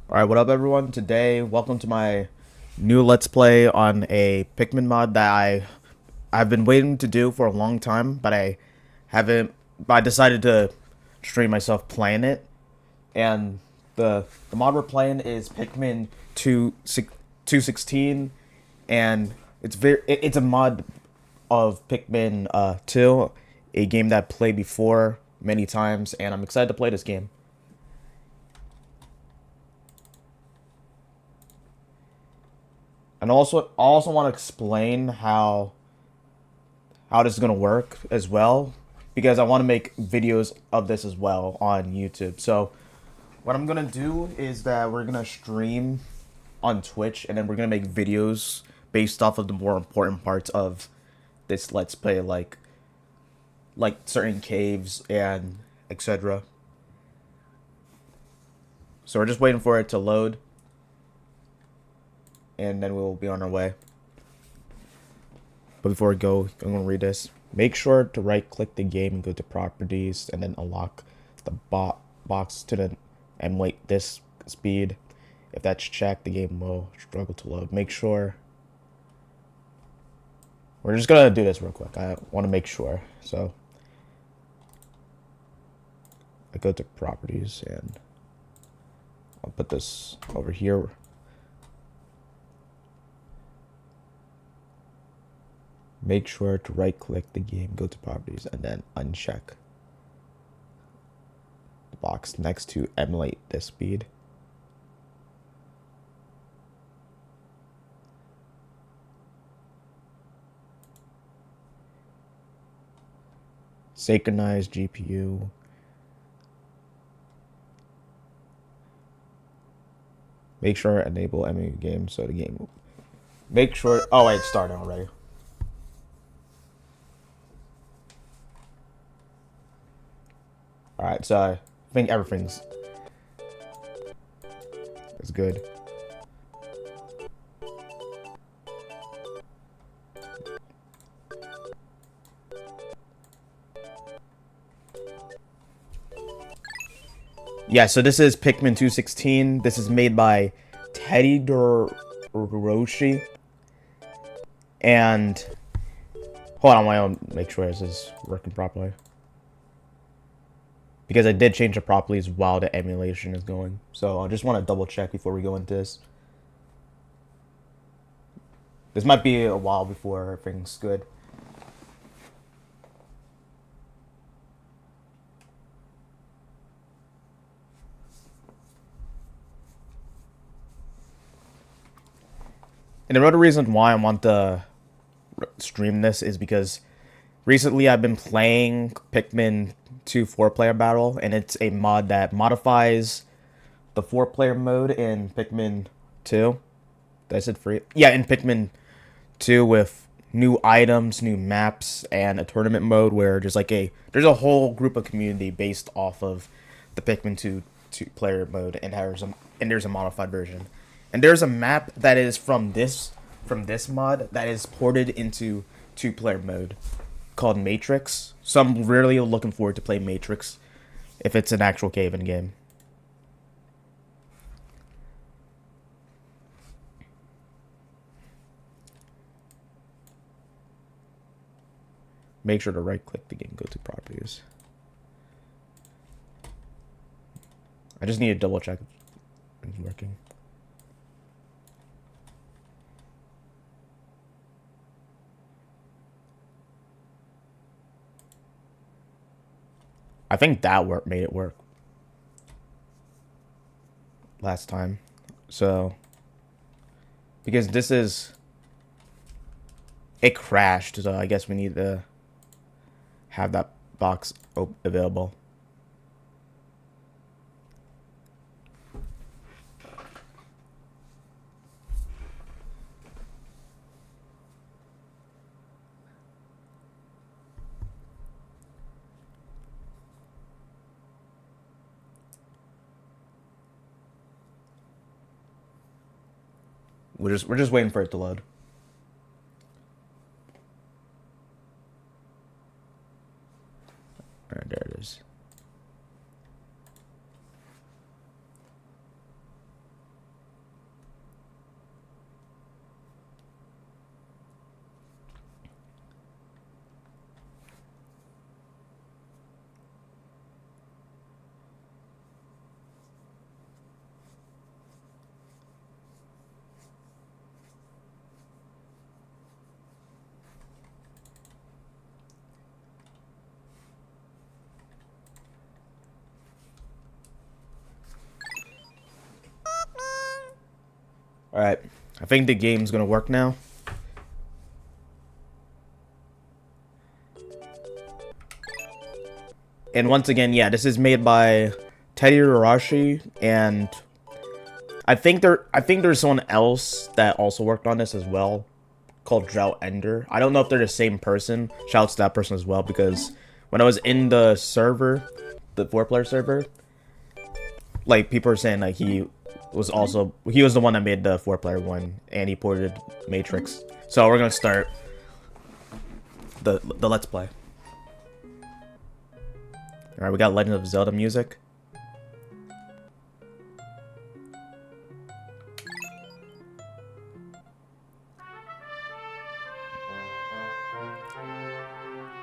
Alright, what up everyone? Today, welcome to my new Let's Play on a Pikmin mod that I've been waiting to do for a long time, but haven't I decided to stream myself playing it. And the mod we're playing is Pikmin 216, and it's a mod of Pikmin 2, a game that I played before many times, and I'm excited to play this game. And I also want to explain how this is gonna work as well, because I want to make videos of this as well on YouTube. So what I'm gonna do is that we're gonna stream on Twitch, and then we're gonna make videos based off of the more important parts of this Let's Play, like certain caves and etc. So we're just waiting for it to load, and then we'll be on our way. But before we go, I'm going to read this. Make sure to right click the game and go to properties and then unlock the box to then emulate this speed. If that's checked, the game will struggle to load. Make sure. We're just going to do this real quick. I want to make sure. So I go to properties and I'll put this over here. Make sure to right click the game, go to properties, and then uncheck the box next to emulate this speed. Synchronize GPU. Make sure enable emulator game so the game will. Make sure. Oh wait, it's starting already. Alright, so I think everything's is good. Yeah, so this is Pikmin 216. This is made by Teddy Doroshi. And hold on, I want to make sure this is working properly, because I did change the properties while the emulation is going. So I just want to double check before we go into this. This might be a while before everything's good. And another reason why I want to stream this is because recently I've been playing Pikmin 2 4-player battle, and it's a mod that modifies the 4-player mode in Pikmin 2. Did I said free? Yeah, in Pikmin 2 with new items, new maps, and a tournament mode where there's a whole group of community based off of the Pikmin 2 player mode, and there's a modified version. And there's a map that is from this mod that is ported into 2-player mode called Matrix. So I'm really looking forward to playing Matrix if it's an actual cave in game. Make sure to right click the game, go to properties. I just need to double check if it's working. I think that made it work last time. So, because it crashed, so I guess we need to have that box available. We're just waiting for it to load. All right, there it is. Alright, I think the game's gonna work now. And once again, yeah, this is made by Teddy Arashi, and I think there's someone else that also worked on this as well, called Drought Ender. I don't know if they're the same person. Shouts to that person as well, because when I was in the server, the 4-player server, like, people are saying like he was the one that made the 4-player one, and he ported Matrix. So we're gonna start the Let's Play. Alright, we got Legend of Zelda music.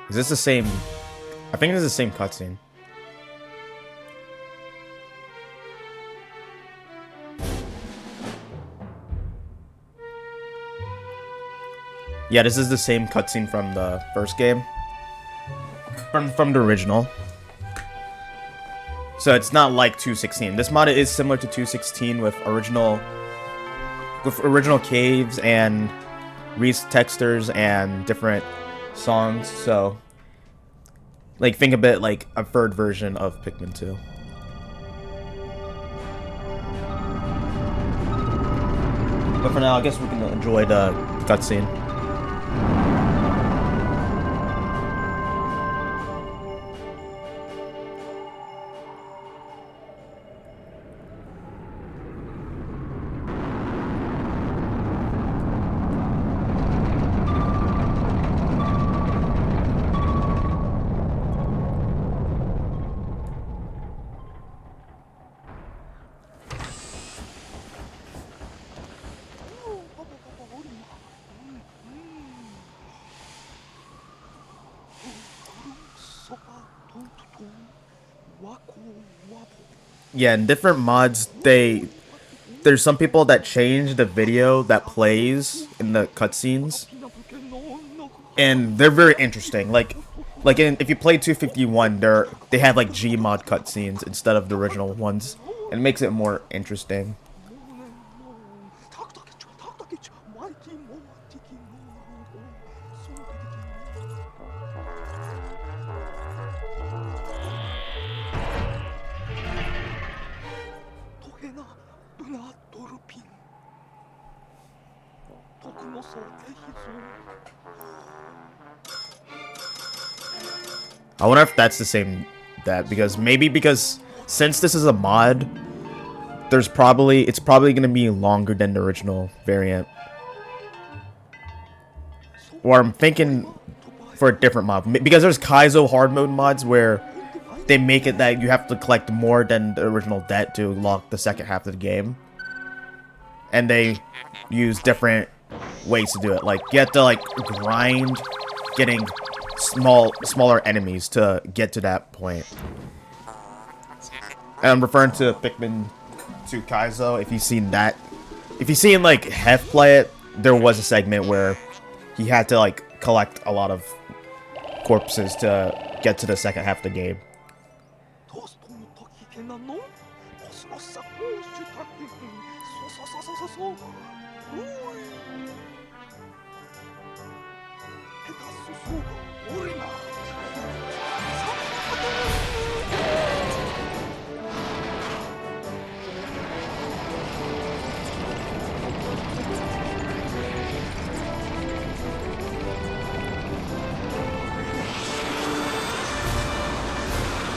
Is this the same? I think this is the same cutscene. Yeah, this is the same cutscene from the first game. From the original. So it's not like 2.16. This mod is similar to 2.16 with original caves and textures and different songs. So, like, think of it like a third version of Pikmin 2. But for now, I guess we can enjoy the cutscene. Yeah, in different mods, there's some people that change the video that plays in the cutscenes, and they're very interesting. If you play 251, they have like Gmod cutscenes instead of the original ones, and it makes it more interesting. I wonder if that's the same because since this is a mod, it's probably gonna be longer than the original variant. Or I'm thinking for a different mod, because there's Kaizo hard mode mods where they make it that you have to collect more than the original debt to unlock the second half of the game. And they use different ways to do it. Like, you have to like grind getting smaller enemies to get to that point. And I'm referring to Pikmin 2 Kaizo. If you've seen like Hef play it, there was a segment where he had to like collect a lot of corpses to get to the second half of the game.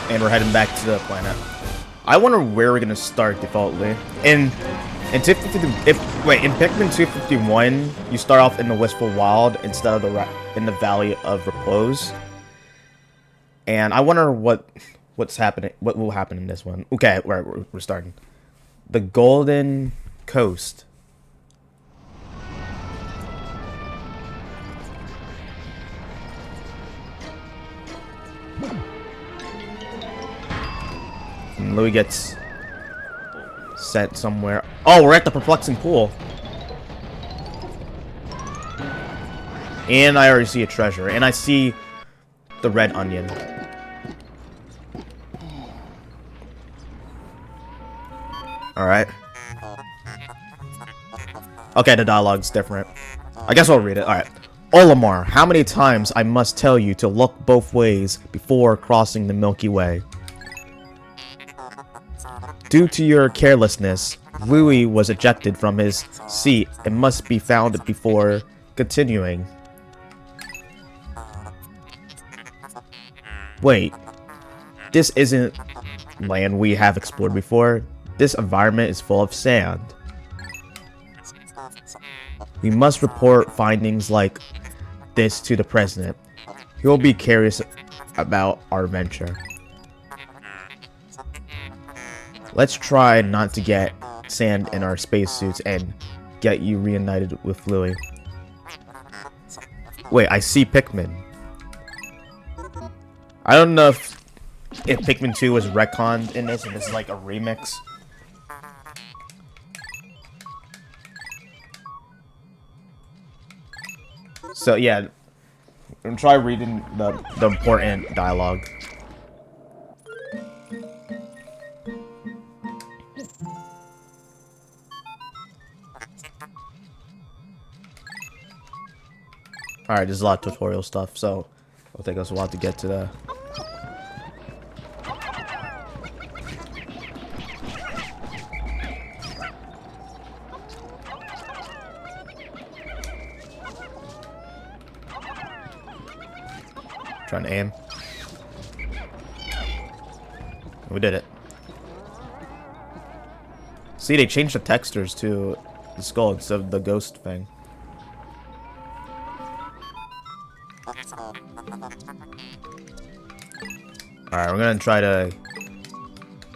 And we're heading back to the planet. I wonder where we're gonna start defaultly. In Pikmin 251, you start off in the Wistful Wild instead of in the Valley of Repose. And I wonder what's happening. What will happen in this one? Okay, we're starting. The Golden Coast. And Louis gets sent somewhere. Oh, we're at the Perplexing Pool. And I already see a treasure. And I see the red onion. Alright. Okay, the dialogue's different. I guess I'll read it. Alright. Olimar, how many times I must tell you to look both ways before crossing the Milky Way? Due to your carelessness, Louis was ejected from his seat and must be found before continuing. Wait, this isn't land we have explored before. This environment is full of sand. We must report findings like this to the president. He will be curious about our venture. Let's try not to get sand in our spacesuits and get you reunited with Louis. Wait, I see Pikmin. I don't know if Pikmin 2 was retconned in this and this is like a remix. So yeah, I'm gonna try reading the important dialogue. Alright, there's a lot of tutorial stuff, so it'll take us a while to get to the... Trying to aim. We did it. See, they changed the textures to the skull instead of the ghost thing. Alright, we're gonna try to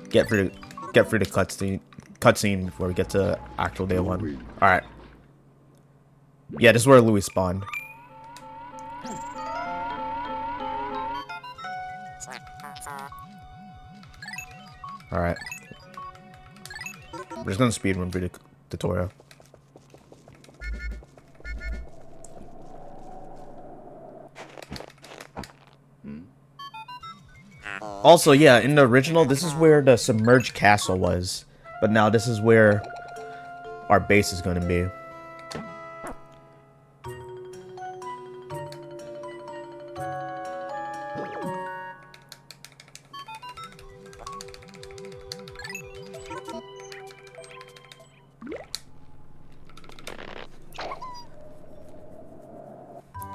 get through the cutscene before we get to actual day one. Alright. Yeah, this is where Louis spawned. Alright. We're just gonna speedrun through the tutorial. Also, yeah, in the original, this is where the submerged castle was. But now this is where our base is gonna be.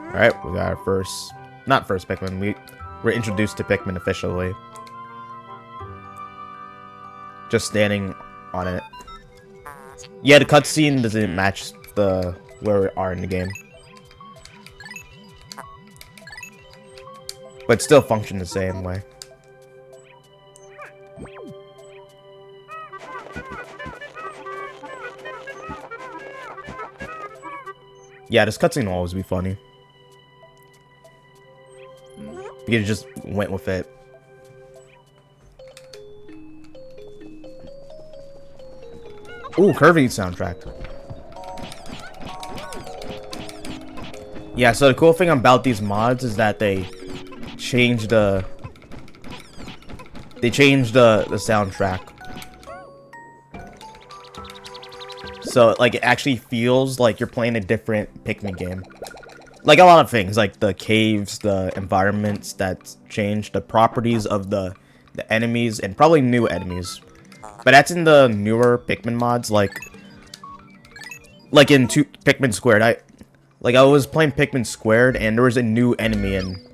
Alright, we got our first... Not first Pikmin, we're introduced to Pikmin officially. Just standing on it. Yeah, the cutscene doesn't match the where we are in the game. But still function the same way. Yeah, this cutscene will always be funny. You just went with it. Ooh, Kirby soundtrack. Yeah, so the cool thing about these mods is that they changed the soundtrack. So like it actually feels like you're playing a different Pikmin game. Like a lot of things, like the caves, the environments that change, the properties of the enemies, and probably new enemies. But that's in the newer Pikmin mods, like in Pikmin Squared. I was playing Pikmin Squared, and there was a new enemy in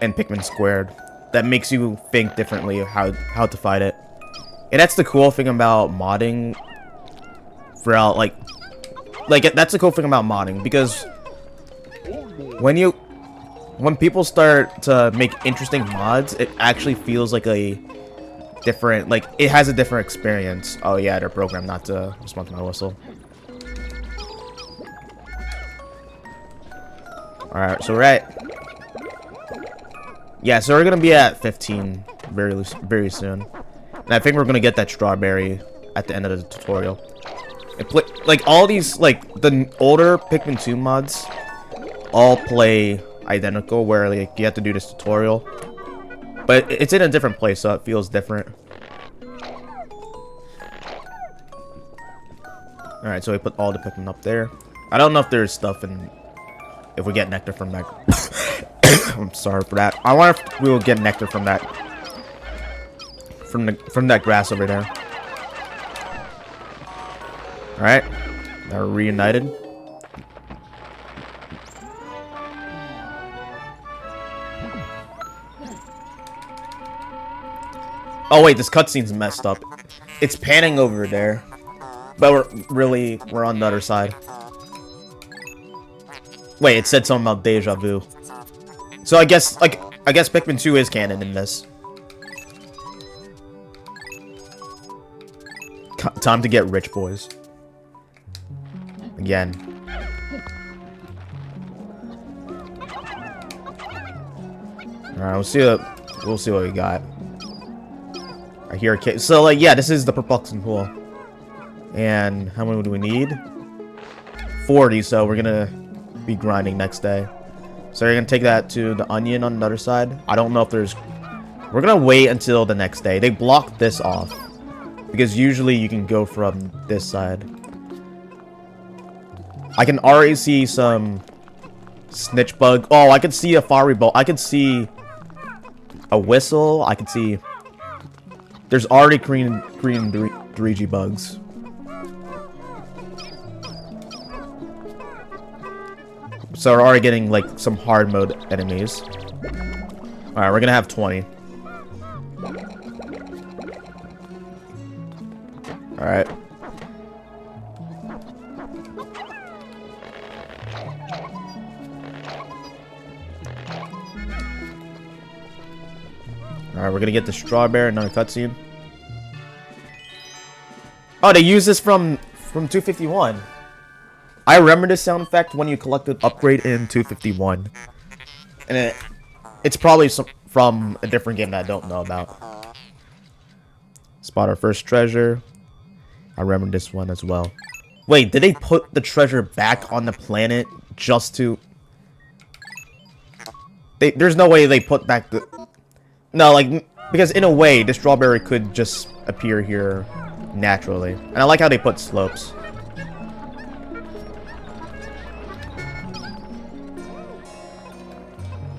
Pikmin Squared that makes you think differently of how to fight it. And that's the cool thing about modding. Throughout, like that's the cool thing about modding, because when people start to make interesting mods, it actually feels like a different, like it has a different experience. Oh yeah, they're programmed not to respond to my whistle. Alright, so we're at... Yeah, so we're gonna be at 15 very soon. And I think we're gonna get that strawberry at the end of the tutorial. Like all these, like the older Pikmin 2 mods all play identical, where like you have to do this tutorial, but it's in a different place, so it feels different. Alright, so we put all the Pikmin up there. I don't know if there's stuff in... If we get nectar from that... I'm sorry for that. I wonder if we will get nectar from that... From that grass over there. Alright. Now we're reunited. Oh wait, this cutscene's messed up. It's panning over there. But we're on the other side. Wait, it said something about deja vu. So I guess Pikmin 2 is canon in this. Time to get rich, boys. Again. Alright, we'll see what we got. I hear a kid. So like yeah, this is the perplexing pool. And how many do we need? 40, so we're gonna be grinding next day. So we're gonna take that to the onion on the other side. I don't know if there's... We're gonna wait until the next day. They blocked this off. Because usually you can go from this side. I can already see some snitch bug. Oh, I could see a fiery bolt. I could see a whistle. I could see... There's already green 3G bugs. So we're already getting like some hard mode enemies. Alright, we're gonna have 20. Alright. Alright, we're gonna get the strawberry, another cutscene. Oh, they use this from 251. I remember this sound effect when you collected upgrade in 251. And it's probably from a different game that I don't know about. Spot our first treasure. I remember this one as well. Wait, did they put the treasure back on the planet just to... There's no way they put back the... No, like, because in a way, the strawberry could just appear here naturally. And I like how they put slopes.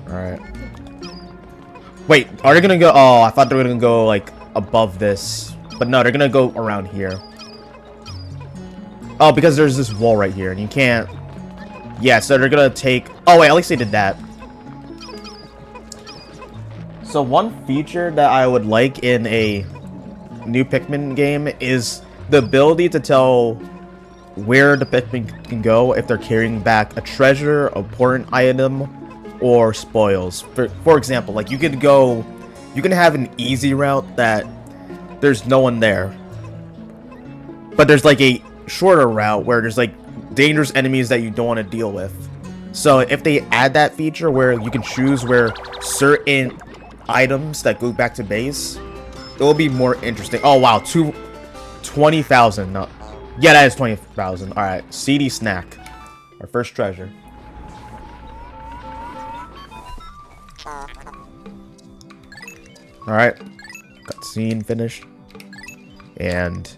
Alright. Wait, are they gonna go... Oh, I thought they were gonna go, like, above this. But no, they're gonna go around here. Oh, because there's this wall right here, and you can't... Yeah, so they're gonna take... Oh, wait, at least they did that. So one feature that I would like in a new Pikmin game is the ability to tell where the Pikmin can go if they're carrying back a treasure, important item, or spoils. For example, like you can have an easy route that there's no one there, but there's like a shorter route where there's like dangerous enemies that you don't want to deal with. So if they add that feature where you can choose where certain items that go back to base, it will be more interesting. Oh wow, 20,000. No, yeah, that is 20,000. All right, CD snack, our first treasure. All right, cutscene finished, and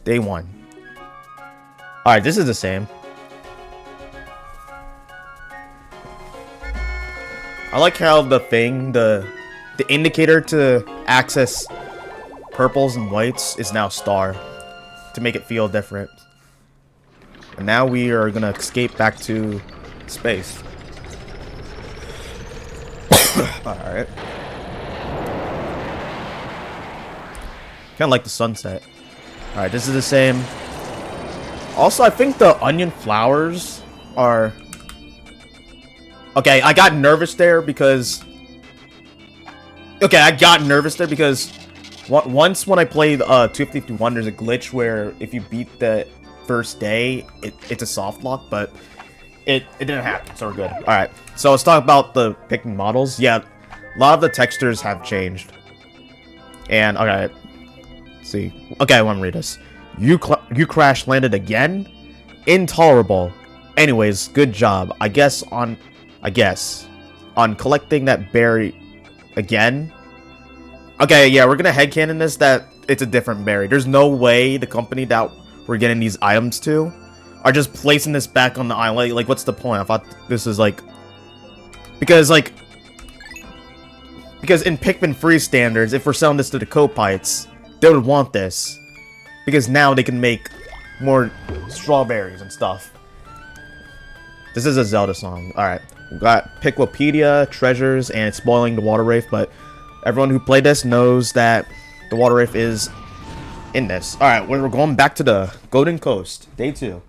day 1. All right, this is the same. I like how the indicator to access purples and whites is now star to make it feel different. And now we are gonna escape back to space. Alright. Kinda like the sunset. Alright, this is the same. Also, I think the onion flowers are... Okay, I got nervous there because... once when I played 251, there's a glitch where if you beat the first day, it's a soft lock, but it didn't happen, so we're good. Alright, so let's talk about the Pikmin models. Yeah, a lot of the textures have changed. And, okay, let's see. Okay, I want to read this. You crash landed again? Intolerable. Anyways, good job. I guess on collecting that berry again. Okay, yeah, we're gonna headcanon this that it's a different berry. There's no way the company that we're getting these items to are just placing this back on the island. Like what's the point? I thought this is like... Because in Pikmin free standards, if we're selling this to the Copites, they would want this. Because now they can make more strawberries and stuff. This is a Zelda song. Alright. We got Piklopedia, treasures, and it's spoiling the Water Wraith, but everyone who played this knows that the Water Wraith is in this. Alright, we're going back to the Golden Coast. Day 2.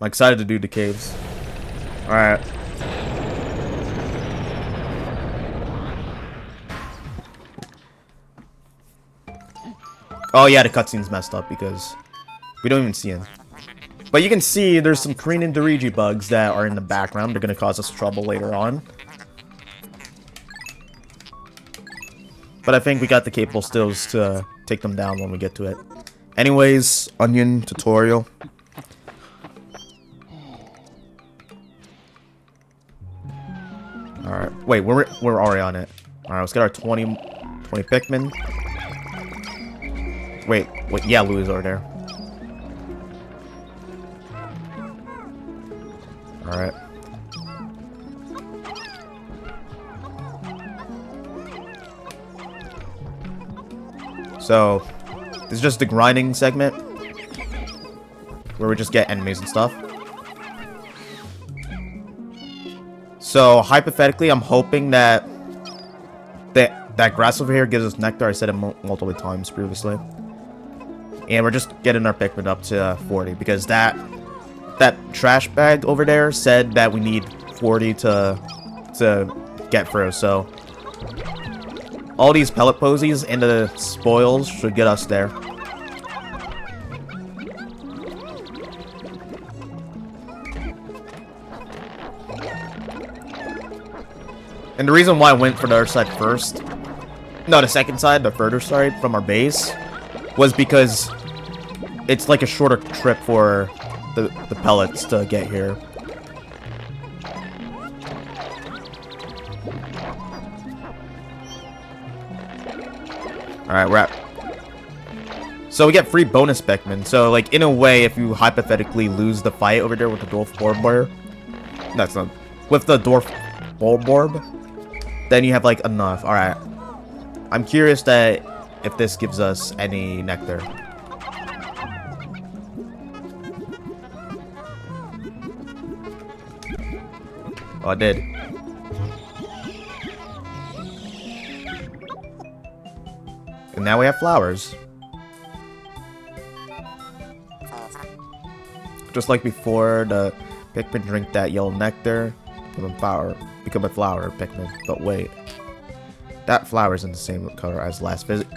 I'm excited to do the caves. Alright. Oh yeah, the cutscene's messed up because we don't even see him. But you can see there's some Korean and Doriji bugs that are in the background. They're gonna cause us trouble later on. But I think we got the capable stills to take them down when we get to it. Anyways, onion tutorial. Alright, wait, we're already on it. Alright, let's get our 20 Pikmin. Wait, yeah, Louis over there. Alright. So, this is just the grinding segment, where we just get enemies and stuff. So, hypothetically, I'm hoping that that grass over here gives us nectar. I said it multiple times previously. And we're just getting our Pikmin up to 40, because that trash bag over there said that we need 40 to get through, so all these pellet posies and the spoils should get us there. And the reason why I went for the other side first, no, the second side, the further side from our base, was because it's like a shorter trip for the pellets to get here. Alright, we're at... So we get free bonus Pikmin. So, like, in a way, if you hypothetically lose the fight over there with the Dwarf Bulborb... That's not... With the Dwarf Bulborb, then you have, like, enough. Alright. I'm curious that if this gives us any nectar. Oh, it did. And now we have flowers. Just like before, the Pikmin drink that yellow nectar, become a flower Pikmin. But wait, that flower is in the same color as last visit.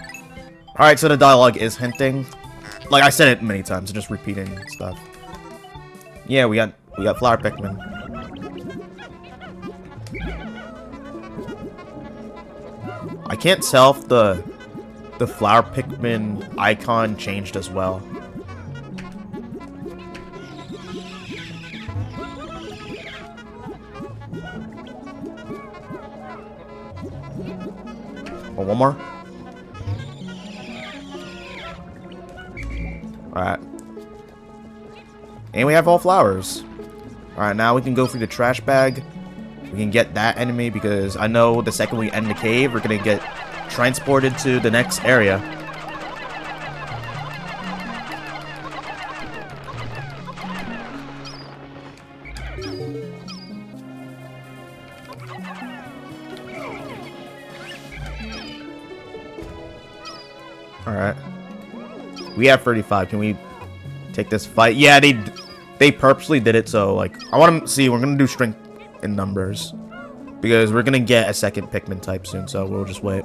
Alright, so the dialogue is hinting. Like I said it many times, just repeating stuff. Yeah, we got flower Pikmin. I can't tell if the flower Pikmin icon changed as well. Oh, one more. Alright. And we have all flowers. Alright, now we can go through the trash bag. We can get that enemy because I know the second we end the cave, we're gonna get transported to the next area. Alright. We have 35. Can we take this fight? Yeah, they purposely did it so, like, I want to see, we're gonna do strength in numbers. Because we're gonna get a second Pikmin type soon, so we'll just wait.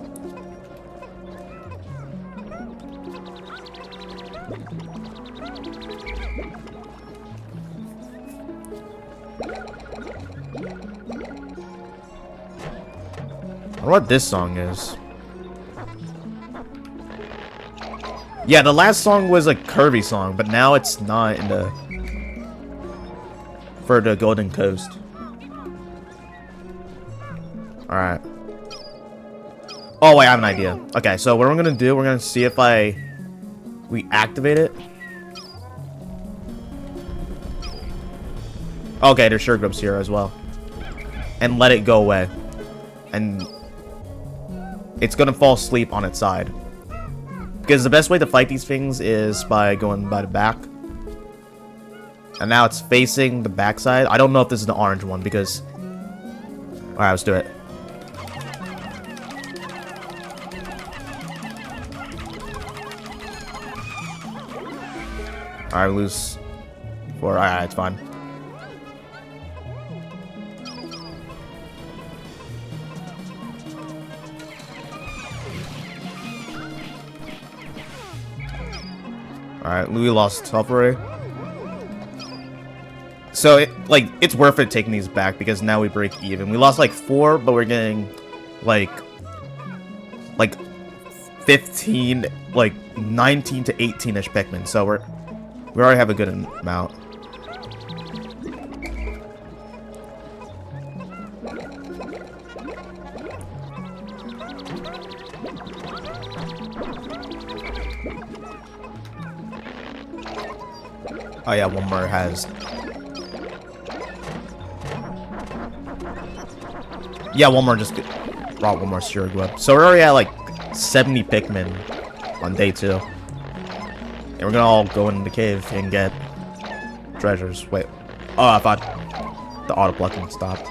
I wonder what this song is. Yeah, the last song was a Kirby song, but now it's not in the... for the Golden Coast. Alright. Oh, wait, I have an idea. Okay, so what we're gonna do, we're gonna see if we activate it. Okay, there's sugar grubs here as well. And let it go away. And it's gonna fall asleep on its side. Because the best way to fight these things is by going by the back. And now it's facing the backside. I don't know if this is the orange one because... Alright, let's do it. Alright, lose 4. Alright, it's fine. Alright, Louis lost health already. So, it's worth it taking these back because now we break even. We lost like 4, but we're getting like 15, like 19 to 18-ish Pikmin. So we already have a good amount. Oh yeah, one more has. Yeah, one more just brought one more sugar grub. So we're already at like 70 Pikmin on day 2. And we're gonna all go into the cave and get treasures. Wait. Oh, I thought the auto blocking stopped.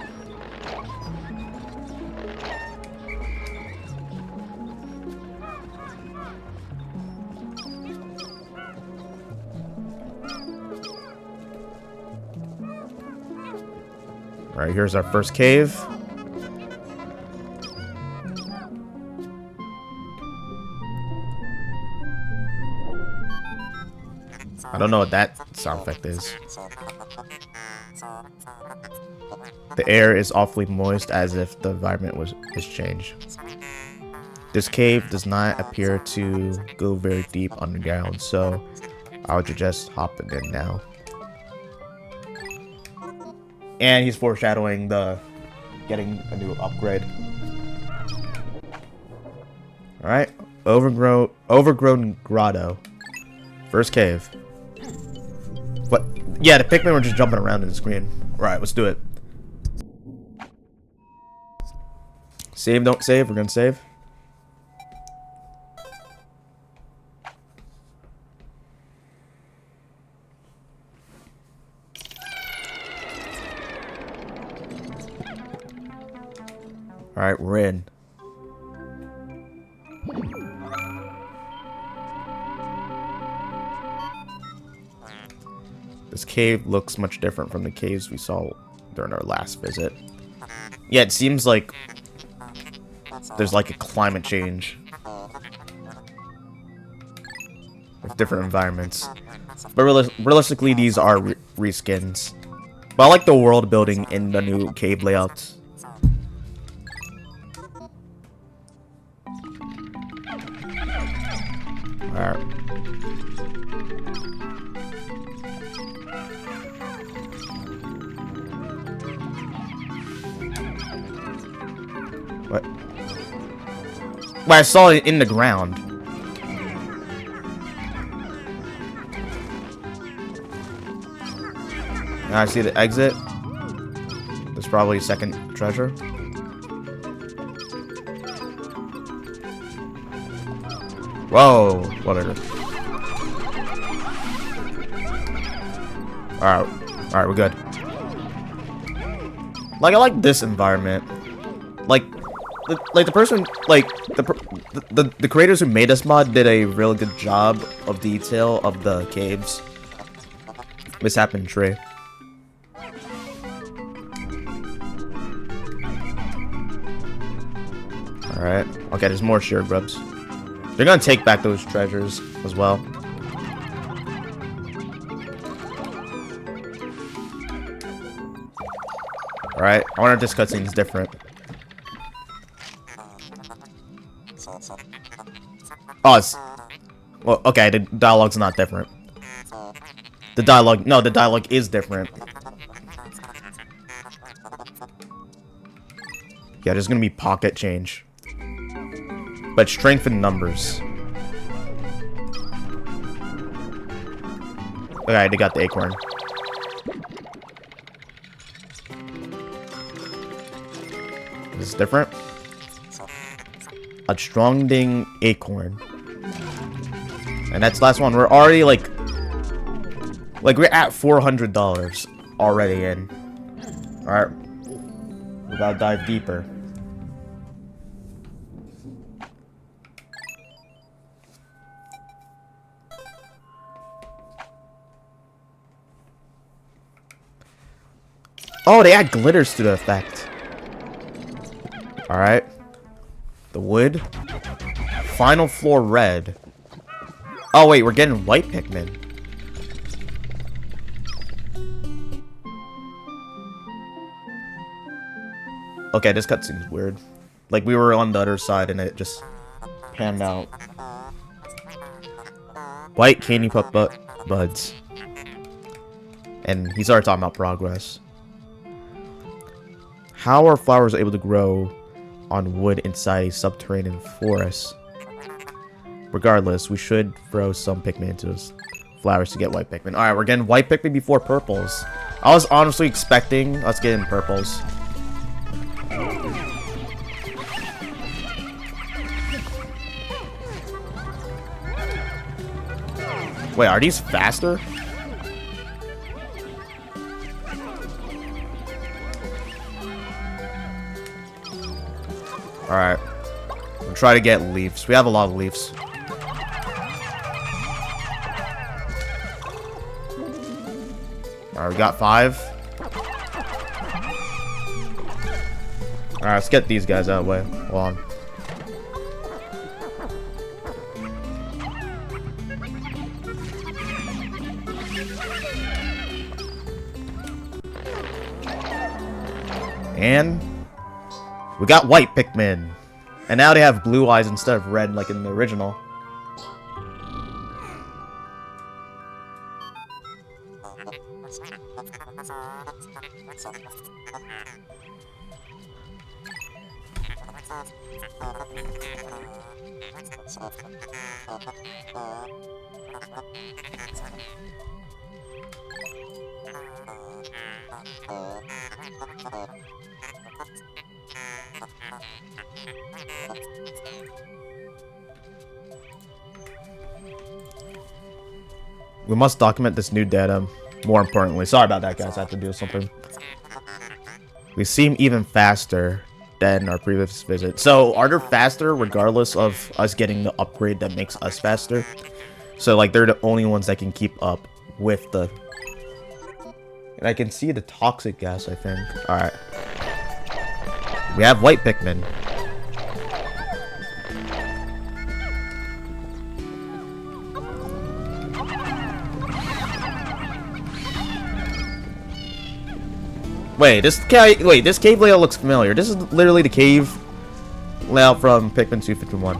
Alright, here's our first cave. I don't know what that sound effect is. The air is awfully moist as if the environment was changed. This cave does not appear to go very deep underground, so I would suggest hopping in now. And he's foreshadowing the getting a new upgrade. Alright, overgrown grotto. First cave. What? Yeah, the Pikmin were just jumping around in the screen. Alright, let's do it. Save, don't save. We're gonna save. Alright, we're in. This cave looks much different from the caves we saw during our last visit. Yeah, it seems like there's like a climate change with different environments. But realistically, these are reskins. But I like the world building in the new cave layouts. Alright. What? Well, I saw it in the ground. Now I see the exit. There's probably a second treasure. Whoa, whatever. Alright, we're good. Like, I like this environment. Like the person, like, the creators who made this mod did a really good job of detail of the caves. Mishap tree. Alright. Okay, there's more sheer grubs. They're gonna take back those treasures as well. Alright, I wonder if this cutscene is different. Oh, it's... Well, okay, the dialogue's not different. The dialogue... No, the dialogue is different. Yeah, there's gonna be pocket change. but strength in numbers. Okay, they got the acorn. This is different. A strong-ding acorn. And that's the last one. We're already like we're at $400 already in. Alright. We gotta dive deeper. Oh, they add glitters to the effect. Alright. The wood. Final floor red. Oh, wait, we're getting white Pikmin. Okay, this cutscene's weird. Like, we were on the other side and it just panned out. White candy pup buds. And he started talking about progress. How are flowers able to grow on wood inside a subterranean forest? Regardless, we should throw some Pikmin into those flowers to get white Pikmin. Alright, we're getting white Pikmin before purples. I was honestly expecting us getting purples. Wait, are these faster? Alright. We'll try to get leaves. We have a lot of leaves. Alright, we got 5. Alright, let's get these guys out of the way. Hold on. And we got white Pikmin. And now they have blue eyes instead of red like in the original. We must document this new data. More importantly, sorry about that, guys. I have to do something. We seem even faster than our previous visit. So, are they faster regardless of us getting the upgrade that makes us faster? So, like, they're the only ones that can keep up with the... And I can see the toxic gas, I think. Alright. We have white Pikmin. Wait, this cave layout looks familiar. This is literally the cave layout from Pikmin 251.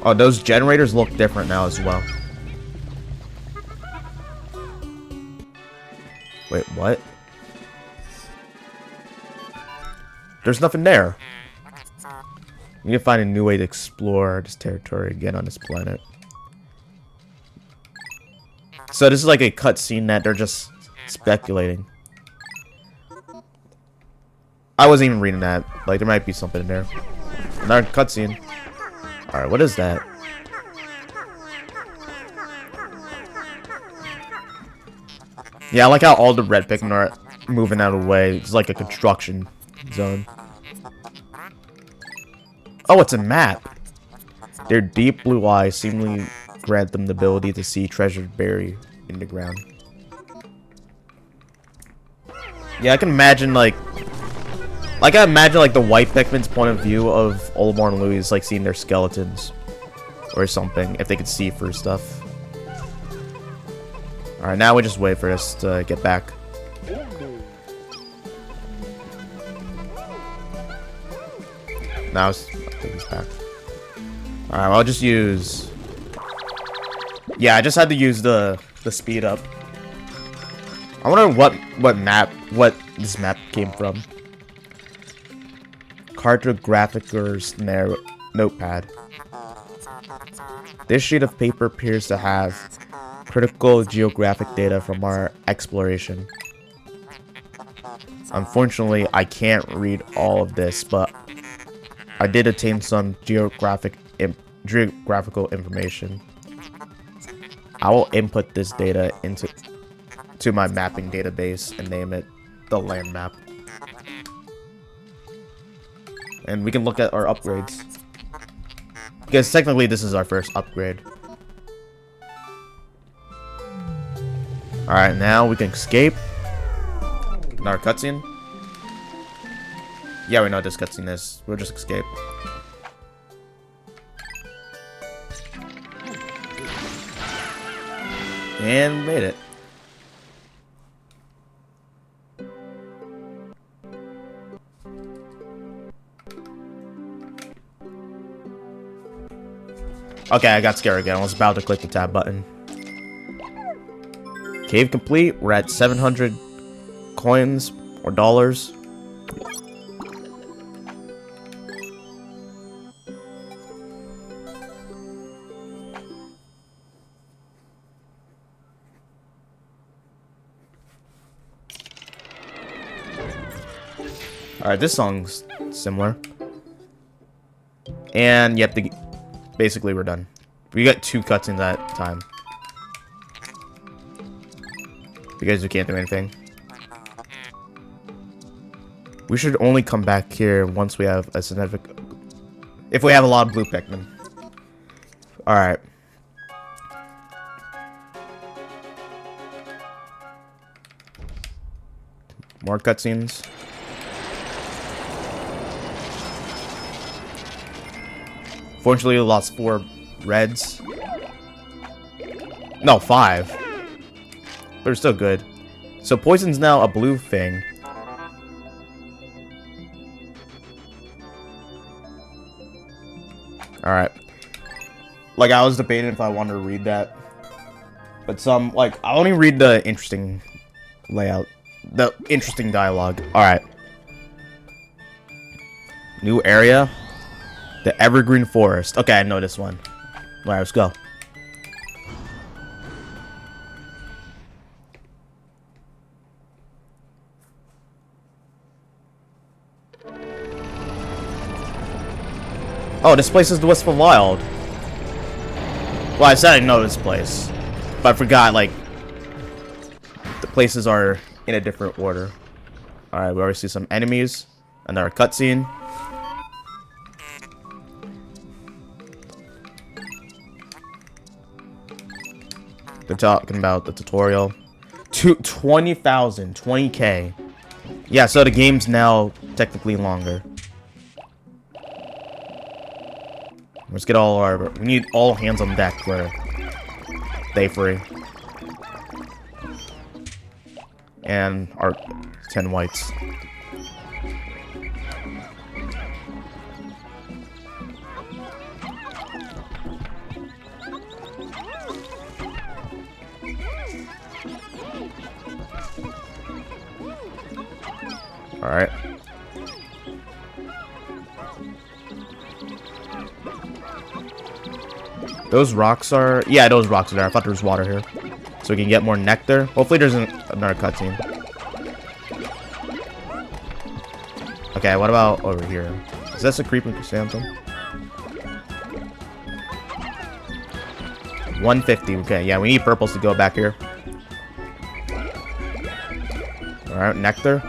Oh, those generators look different now as well. Wait, what? There's nothing there. We need to find a new way to explore this territory again on this planet. So this is like a cutscene that they're just speculating. I wasn't even reading that. Like, there might be something in there. Another cutscene. Alright, what is that? Yeah, I like how all the red Pikmin are moving out of the way. It's like a construction zone. Oh, it's a map. Their deep blue eyes seemingly grant them the ability to see treasure buried in the ground. Yeah, I can imagine, like the white Pikmin's point of view of Olimar and Louis, like seeing their skeletons or something, if they could see through stuff. Alright, now we just wait for this to get back. Now I'll take this back. Alright, well, I'll just use... Yeah, I just had to use the speed up. I wonder what this map came from. cartographer's notepad. This sheet of paper appears to have critical geographic data from our exploration. Unfortunately, I can't read all of this, but I did attain some geographical information. I will input this data into my mapping database and name it the land map. And we can look at our upgrades. Because technically this is our first upgrade. Alright, now we can escape. Another cutscene. Yeah, we know what this cutscene is. We'll just escape. And made it. Okay, I got scared again. I was about to click the tab button. Cave complete. We're at 700 coins or dollars. Alright, this song's similar. And yep, basically we're done. We got 2 cutscenes at a time. Because we can't do anything. We should only come back here once we have a significant... If we have a lot of blue Pikmin. Alright. More cutscenes. Fortunately, we lost 4 reds. No, 5. But they're still good. So poison's now a blue thing. Alright. Like, I was debating if I wanted to read that. But I only read the interesting layout. The interesting dialogue. Alright. New area. The Evergreen Forest. Okay, I know this one. Alright, let's go. Oh, this place is the Wistful Wild. Well, I said I know this place. But I forgot, like, the places are in a different order. Alright, we already see some enemies. Another cutscene. They're talking about the tutorial. 20,000, 20k. Yeah, so the game's now technically longer. Let's get all our... We need all hands on deck for day free. And our 10 whites. Alright. Those rocks are... Yeah, those rocks are there. I thought there was water here. So we can get more nectar. Hopefully there's another cutscene. Okay, what about over here? Is this a creeping chrysanthem? 150. Okay, yeah, we need purples to go back here. Alright, nectar.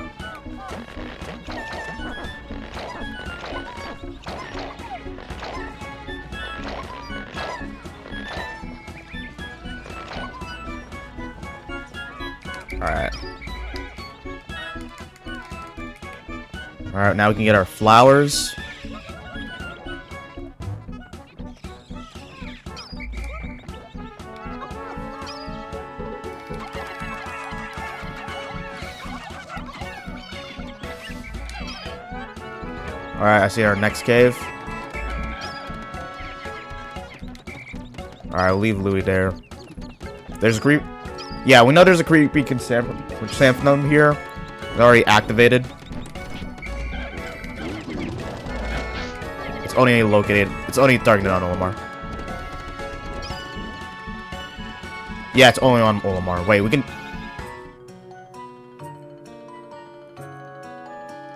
Alright. Alright, now we can get our flowers. Alright, I see our next cave. Alright, I'll leave Louis there. There's a creep. Yeah, we know there's a creepy chrysanthemum here. It's already activated. only located. It's only targeted on Olimar. Yeah, it's only on Olimar. Wait, we can.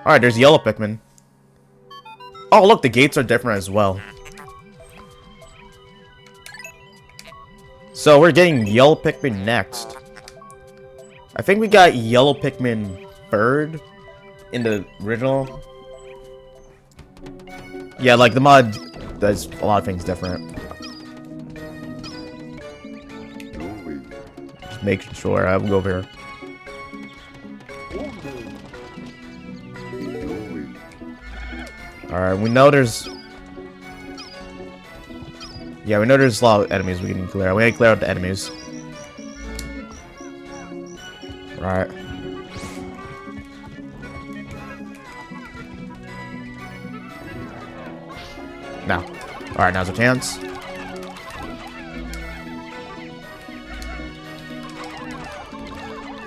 All right, there's yellow Pikmin. Oh, look, the gates are different as well. So we're getting yellow Pikmin next. I think we got yellow Pikmin third in the original. Yeah, like the mod does a lot of things different. Just making sure I will go over here. Alright, we know there's... Yeah, we know there's a lot of enemies we can clear. We need to clear out the enemies. Alright. Now. Alright, now's our chance.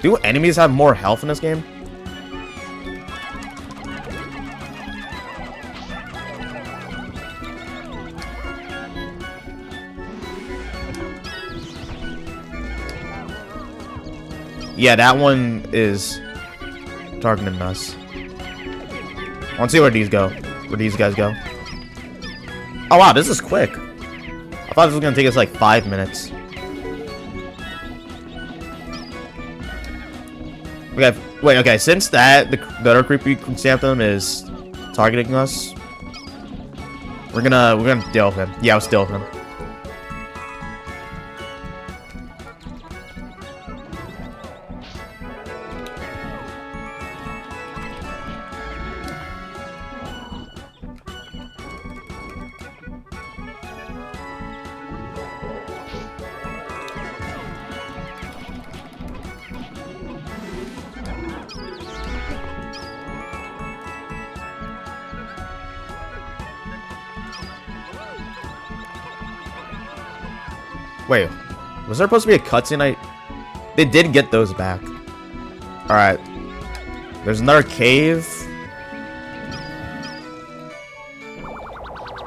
Do enemies have more health in this game? Yeah, that one is targeting us. I want to see where these go. Where these guys go. Oh wow, this is quick. I thought this was gonna take us like 5 minutes. Okay, wait, okay, since that the other creepy chrysanthemum is targeting us, we're gonna deal with him. Yeah, I'll deal with him. Wait, was there supposed to be a cutscene? They did get those back. Alright. There's another cave.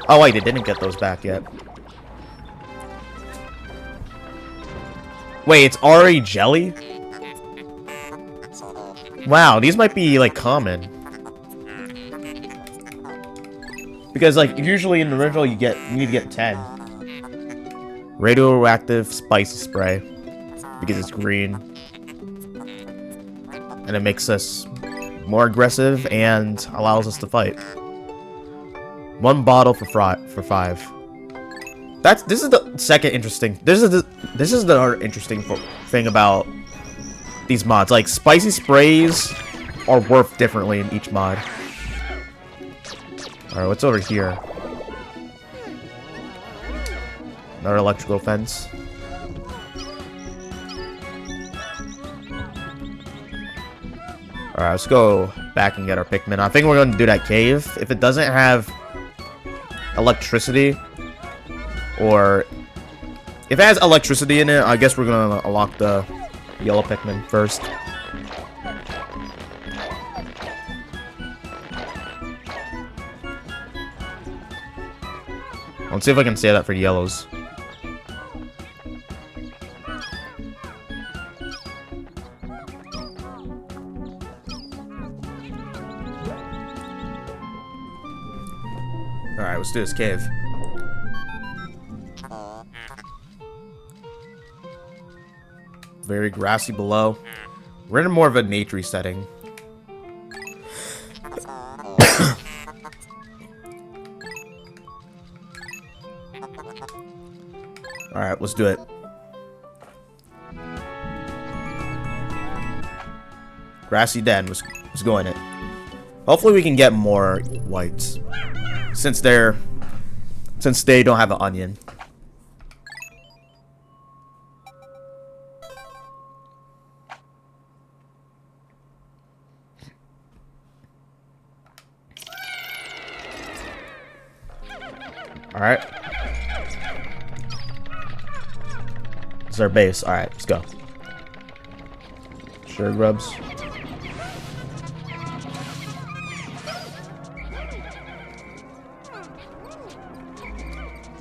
Oh wait, they didn't get those back yet. Wait, it's already jelly? Wow, these might be like common. Because like usually in the original you need to get 10. Radioactive spicy spray. Because it's green. And it makes us more aggressive and allows us to fight. 1 bottle for 5. This is the second interesting. This is the other interesting thing about these mods. Like spicy sprays are worth differently in each mod. Alright, what's over here? Another electrical fence. Alright, let's go back and get our Pikmin. I think we're going to do that cave. If it doesn't have electricity, or if it has electricity in it, I guess we're going to unlock the yellow Pikmin first. Let's see if I can say that for yellows. Alright, let's do this cave. Very grassy below. We're in more of a naturey setting. Alright, let's do it. Grassy den, let's go in it. Hopefully we can get more whites. Since they don't have an onion. Alright. This is our base. Alright, let's go. Sure, grubs.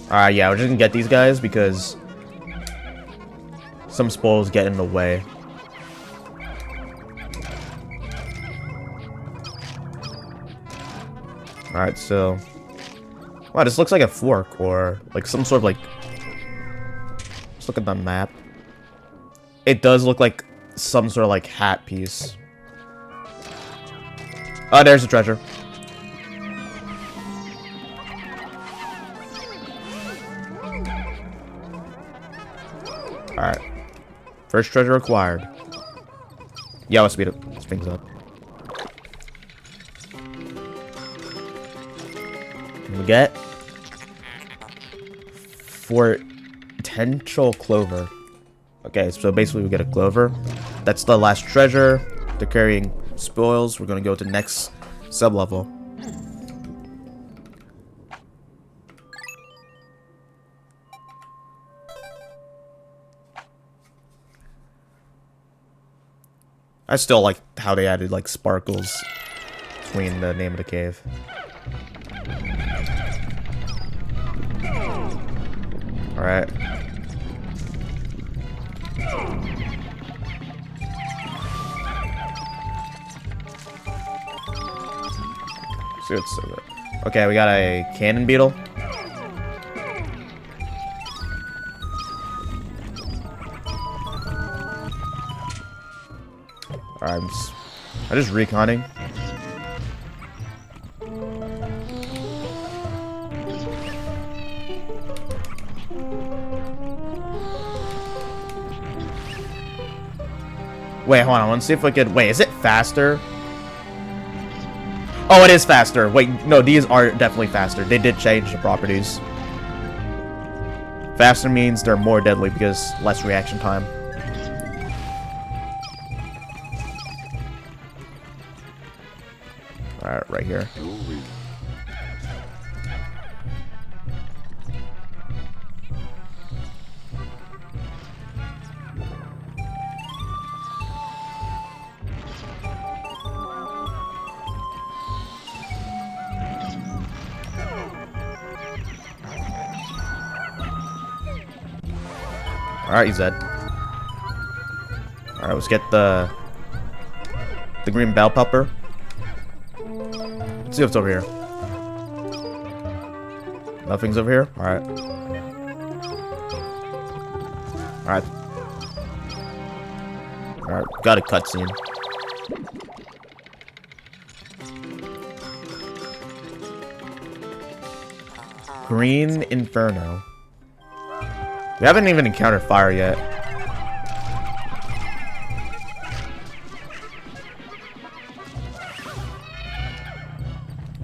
Alright, yeah, we're just gonna get these guys because some spoils get in the way. Alright, so... Wow, this looks like a fork or like some sort of like... Let's look at the map. It does look like some sort of like hat piece. Oh, there's the treasure. Alright. First treasure acquired. Yeah, let's speed things up. We get potential clover. Okay, so basically we get a clover. That's the last treasure. They're carrying spoils. We're gonna go to the next sub-level. I still like how they added like sparkles between the name of the cave. Alright. See what's so good. Okay, we got a cannon beetle. Alright, I'm just reconning. Wait, hold on. Let's see if I could... Wait, is it faster? Oh, it is faster. Wait, no, these are definitely faster. They did change the properties. Faster means they're more deadly because less reaction time. Alright, right here. Alright, he's dead. Alright, let's get the green bell pepper. Let's see what's over here. Nothing's over here? Alright. Alright. Alright, got a cutscene. Green Inferno. We haven't even encountered fire yet.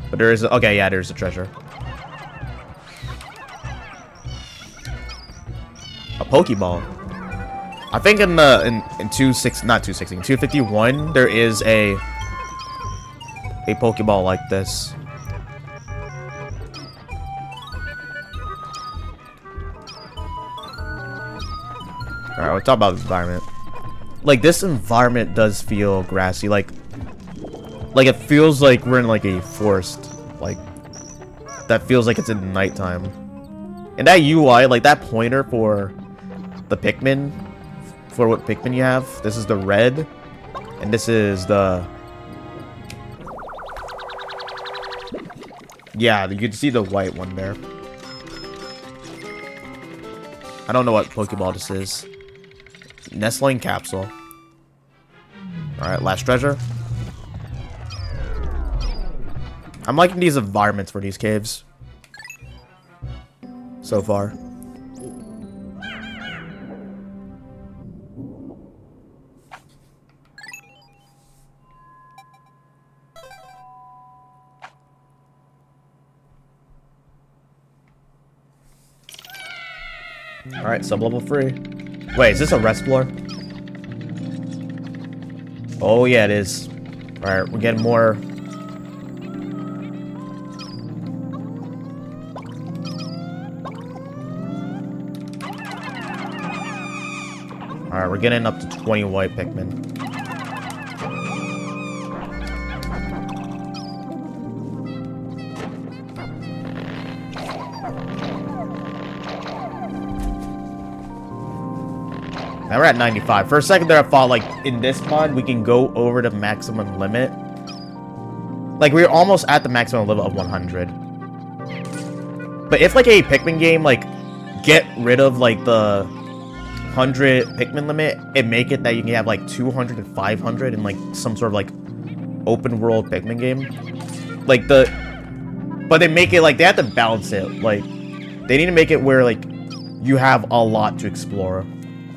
But there is... Okay, yeah, there's a treasure. A Pokeball. I think in the... In 251, there is a Pokeball like this. Alright, we'll talk about the environment. Like, this environment does feel grassy. Like it feels like we're in, like, a forest. Like, that feels like it's in nighttime. And that UI, like, that pointer for the Pikmin, for what Pikmin you have, this is the red, and this is the... Yeah, you can see the white one there. I don't know what Pokeball this is. Nestling capsule. Alright, last treasure. I'm liking these environments for these caves so far. Alright, sub-level free. Wait, is this a rest floor? Oh, yeah, it is. Alright, we're getting more... Alright, we're getting up to 20 white Pikmin. Now we're at 95. For a second there, I thought, like, in this mod, we can go over the maximum limit. Like, we're almost at the maximum limit of 100. But if, like, a Pikmin game, like, get rid of, like, the 100 Pikmin limit and make it that you can have, like, 200 and 500 in, like, some sort of, like, open world Pikmin game. Like, but they make it, like, they have to balance it. Like, they need to make it where, like, you have a lot to explore.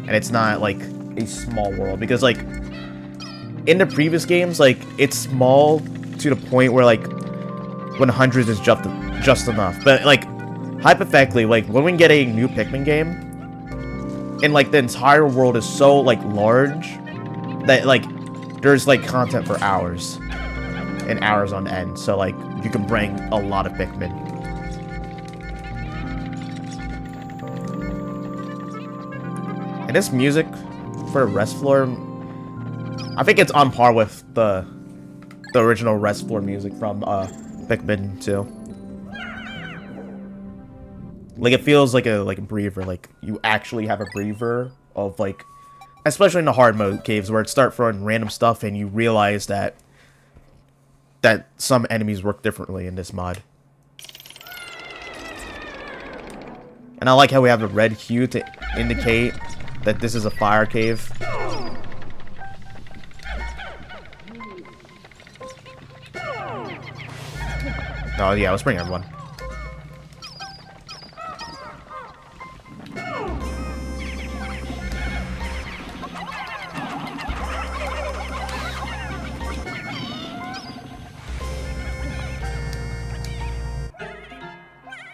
And it's not, like, a small world. Because, like, in the previous games, like, it's small to the point where, like, 100 is just enough. But, like, hypothetically, like, when we get a new Pikmin game, and, like, the entire world is so, like, large, that, like, there's, like, content for hours. And hours on end. So, like, you can bring a lot of Pikmin. And this music for Rest Floor, I think it's on par with the original Rest Floor music from Pikmin 2. Like, it feels like a breather. Like, you actually have a breather of, like, especially in the hard mode caves where it start throwing random stuff and you realize that some enemies work differently in this mod. And I like how we have a red hue to indicate that this is a fire cave. Oh yeah, let's bring everyone.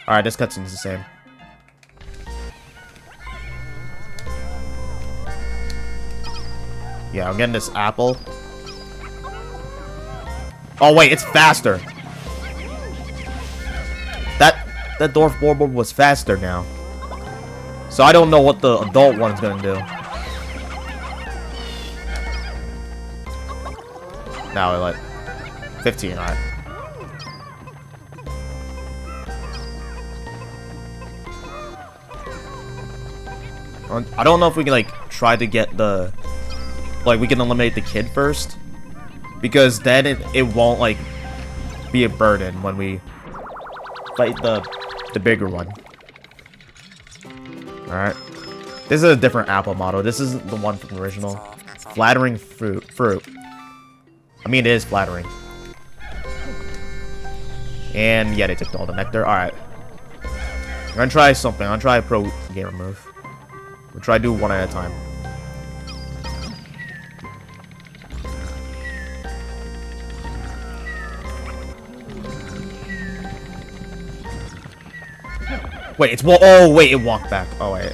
Alright, this cutscene's the same. Yeah, I'm getting this apple. Oh wait, it's faster. That dwarf Borbor was faster now. So I don't know what the adult one's gonna do. Now we're like 15, alright. I don't know if we can, like, try to get the... Like, we can eliminate the kid first. Because then it won't, like, be a burden when we fight the bigger one. Alright. This is a different apple model. This isn't the one from the original. Flattering fruit. I mean, it is flattering. And, yeah, they took all the nectar. Alright. I'm gonna try something. I'm gonna try a pro gamer move. We'll try to do one at a time. Wait, it's oh wait, it walked back. Oh wait.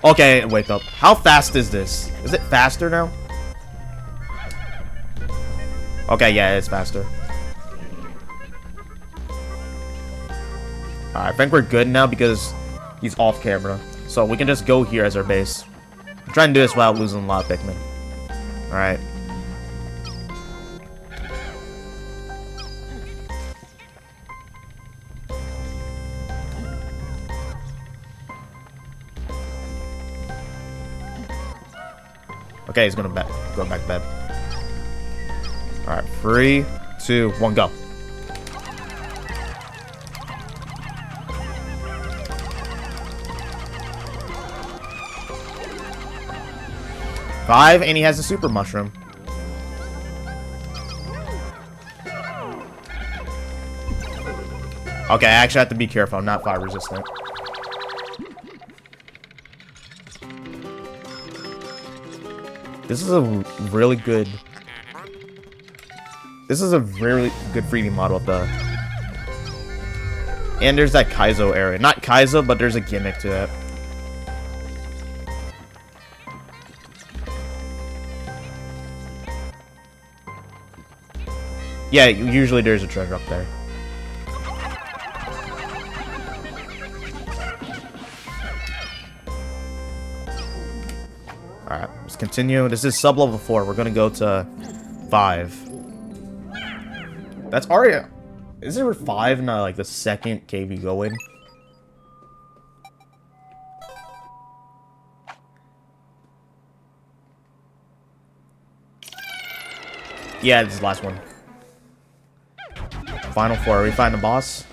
Okay, wake up. How fast is this? Is it faster now? Okay, yeah, it's faster. Alright, I think we're good now because he's off camera. So we can just go here as our base. I'm trying to do this without losing a lot of Pikmin. Alright. Okay, he's gonna go back to bed. Alright, 3, 2, 1, go. Five, and he has a super mushroom. Okay, I actually have to be careful. I'm not fire resistant. This is a really good... This is a really good 3D model of the... And there's that Kaizo area. Not Kaizo, but there's a gimmick to it. Yeah, usually there's a treasure up there. Alright, let's continue. This is sub-level 4. We're gonna go to 5. That's already... Is there 5 not like the second cave you go in? Yeah, this is the last one. Final 4. Are we find the boss?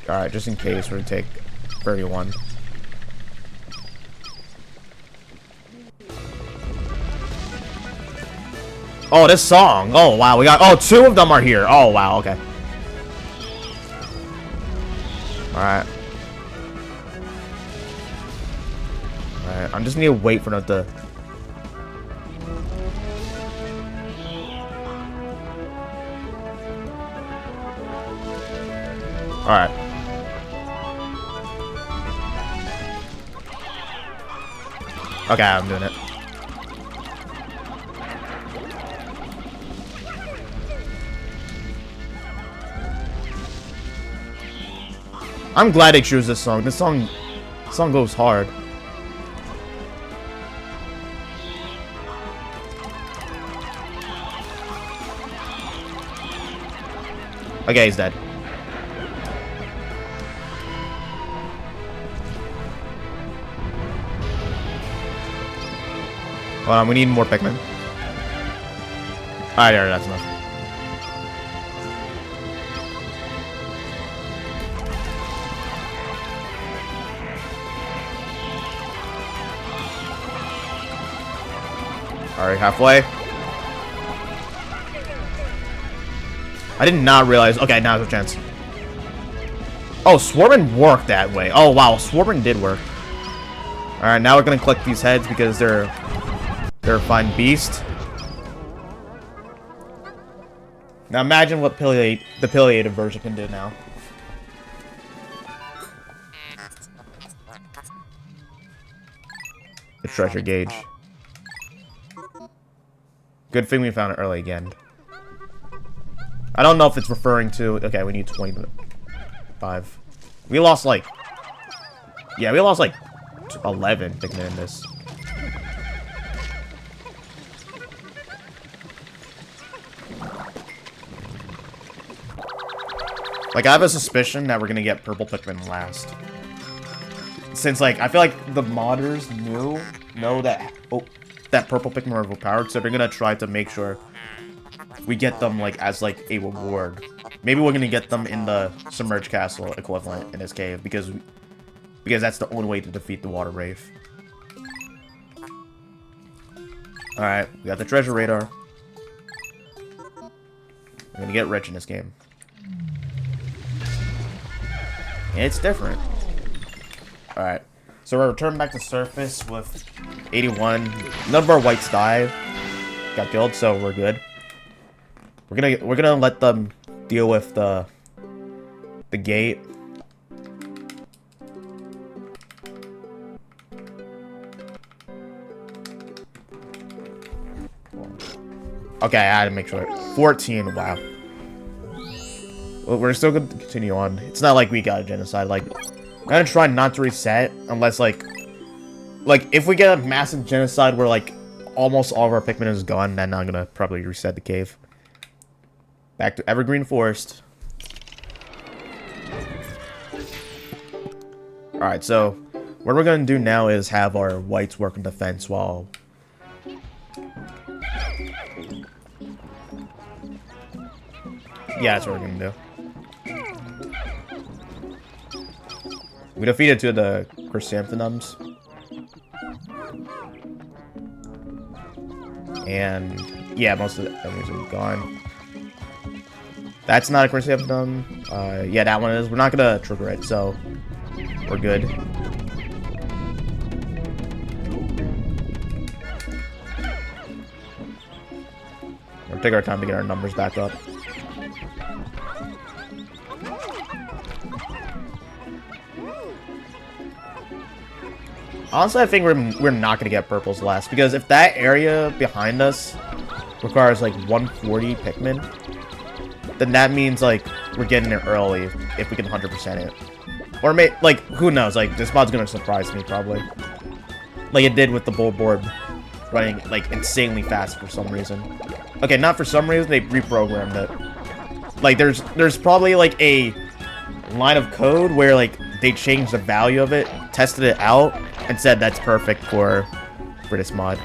Alright, just in case, we're gonna take 31. Oh, this song. Oh, wow. We got... Oh, 2 of them are here. Oh, wow. Okay. Alright. Alright. I just need to wait for them to... Alright. Okay, I'm doing it. I'm glad they choose this song. This song goes hard. Okay, he's dead. Hold on, we need more Pikmin. Alright, there, that's enough. Alright, halfway. I did not realize. Okay, now there's a chance. Oh, swarming worked that way. Oh, wow, swarming did work. Alright, now we're gonna collect these heads because they're a fine beast. Now imagine what the pileated version can do now. The treasure gauge. Good thing we found it early again. I don't know if it's referring to... Okay, we need 25. We lost like... Yeah, we lost like 11 Pikmin in this. Like, I have a suspicion that we're gonna get purple Pikmin last. Since, like, I feel like the modders know that... Oh, that purple Pikmin are overpowered, so they're gonna try to make sure we get them, like, as, like, a reward. Maybe we're gonna get them in the Submerged Castle equivalent in this cave, because that's the only way to defeat the Water Wraith. Alright, we got the treasure radar. We're gonna get rich in this game. It's different. Alright. So we're returning back to surface with 81. None of our whites got killed, so we're good. We're gonna let them deal with the gate. Okay, I had to make sure. 14, wow. Well, we're still going to continue on. It's not like we got a genocide. Like, I'm gonna try not to reset unless, like, if we get a massive genocide where, like, almost all of our Pikmin is gone, then I'm gonna probably reset the cave. Back to Evergreen Forest. Alright, so what we're gonna do now is have our whites work in defense while... Yeah, that's what we're gonna do. We defeated 2 of the chrysanthemums. And yeah, most of the enemies are gone. That's not a chrysanthemum. Yeah, that one is. We're not gonna trigger it, so we're good. We'll take our time to get our numbers back up. Honestly, I think we're not gonna get purples last, because if that area behind us requires like 140 Pikmin, then that means like we're getting it early if we can 100% it. Or like, who knows? Like, this mod's gonna surprise me probably, like it did with the bullboard running like insanely fast for some reason. Okay, not for some reason, they reprogrammed it. Like, there's probably like a line of code where like they changed the value of it, tested it out, and said that's perfect for this mod.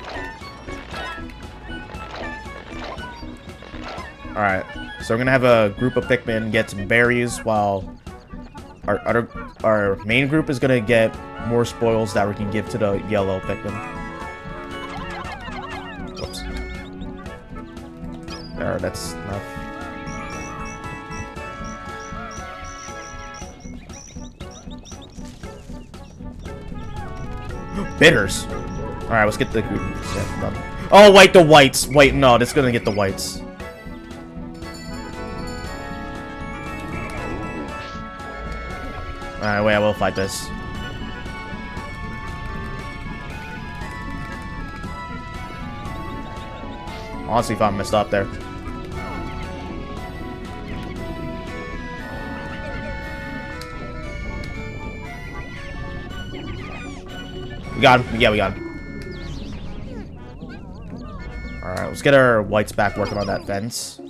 Alright, so we're gonna have a group of Pikmin get some berries while our main group is gonna get more spoils that we can give to the yellow Pikmin. Whoops. There, that's enough. Bitters! Alright, let's get the group. Oh, wait, the whites! Wait, no, this is gonna get the whites. Alright, wait, I will fight this. Honestly, if I messed up there. We got him. Yeah, we got him. Alright, let's get our whites back working on that fence.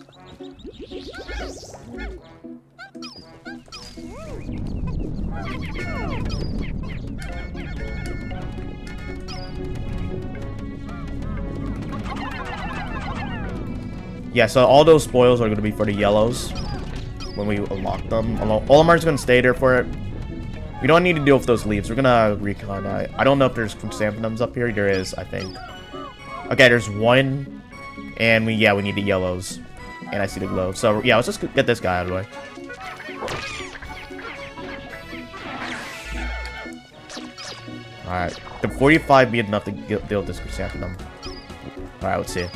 Yeah, so all those spoils are going to be for the yellows when we unlock them. Olimar's going to stay there for it. We don't need to deal with those leaves. We're going to recon. I don't know if there's chrysanthemums up here. There is, I think. Okay, there's one. And we need the yellows. And I see the glow. So, yeah, let's just get this guy out of the way. Alright. Could 45 be enough to deal with this chrysanthemum? Alright, let's see.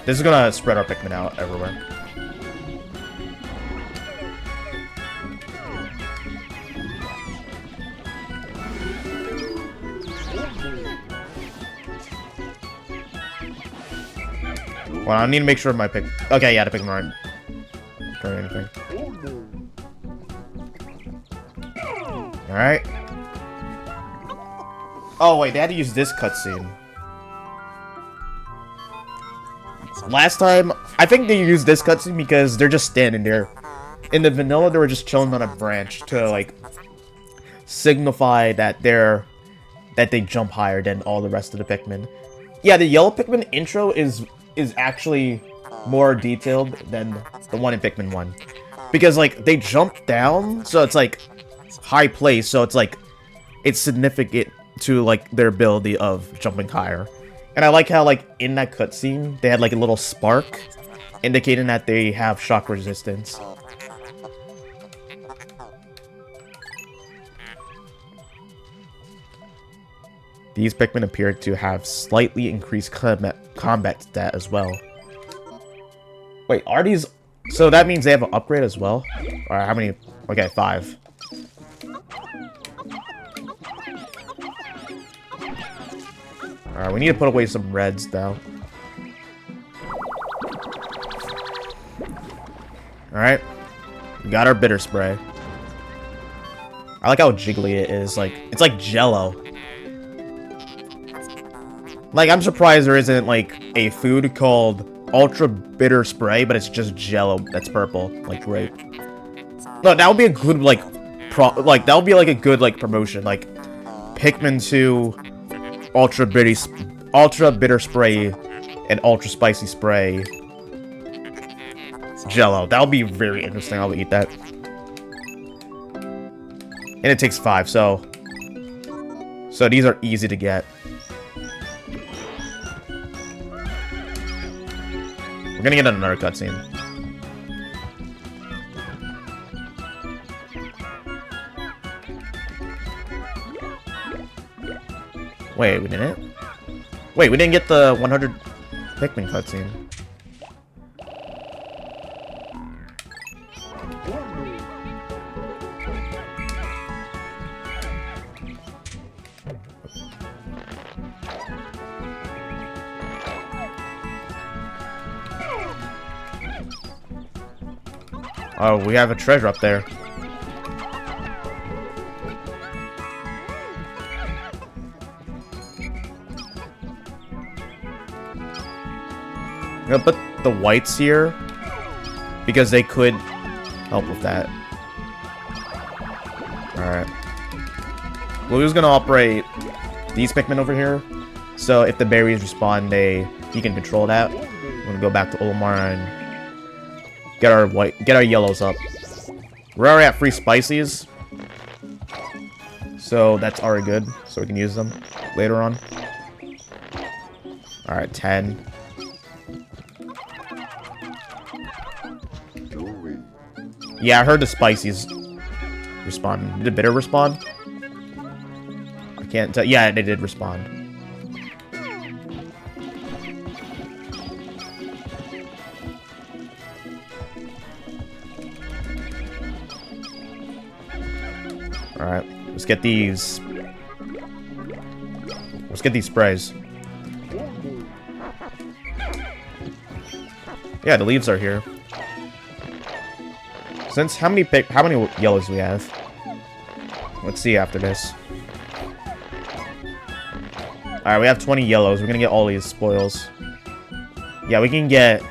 This is gonna spread our Pikmin out everywhere. Well, I need to make sure my pick. Okay, yeah, the Pikmin aren't doing anything. Alright. Oh, wait, they had to use this cutscene. Last time, I think they used this cutscene because they're just standing there. In the vanilla, they were just chilling on a branch to, like, signify that they jump higher than all the rest of the Pikmin. Yeah, the yellow Pikmin intro is actually more detailed than the one in Pikmin 1. Because, like, they jump down, so it's, like, high place, so it's, like, it's significant to, like, their ability of jumping higher. And I like how, like, in that cutscene, they had, like, a little spark indicating that they have shock resistance. These Pikmin appear to have slightly increased combat stat as well. Wait, are these... So that means they have an upgrade as well? Alright, how many... Okay, 5. Alright, we need to put away some reds, though. Alright. We got our bitter spray. I like how jiggly it is. Like, it's like Jello. Like, I'm surprised there isn't, like, a food called Ultra Bitter Spray, but it's just Jello that's purple. Like, grape. No, that would be a good, like, that would be, like, a good, like, promotion. Like, Pikmin 2... Ultra bitter spray and ultra spicy spray Jello. That would be very interesting. I'll eat that. And it takes 5, so these are easy to get. We're gonna get another cutscene. Wait, we didn't? Wait, we didn't get the 100 Pikmin cutscene. Oh, we have a treasure up there. I'm gonna put the whites here because they could help with that. Alright. Blue's gonna operate these Pikmin over here. So if the berries respawn, he can control that. We're gonna go back to Olimar and get our yellows up. We're already at 3 spices. So that's already good. So we can use them later on. Alright, 10. Yeah, I heard the spices respawn. Did the bitter respawn? I can't tell. Yeah, they did respond. Alright, let's get these. Let's get these sprays. Yeah, the leaves are here. Since how many yellows do we have? Let's see after this. Alright, we have 20 yellows. We're gonna get all these spoils. Yeah, we can get...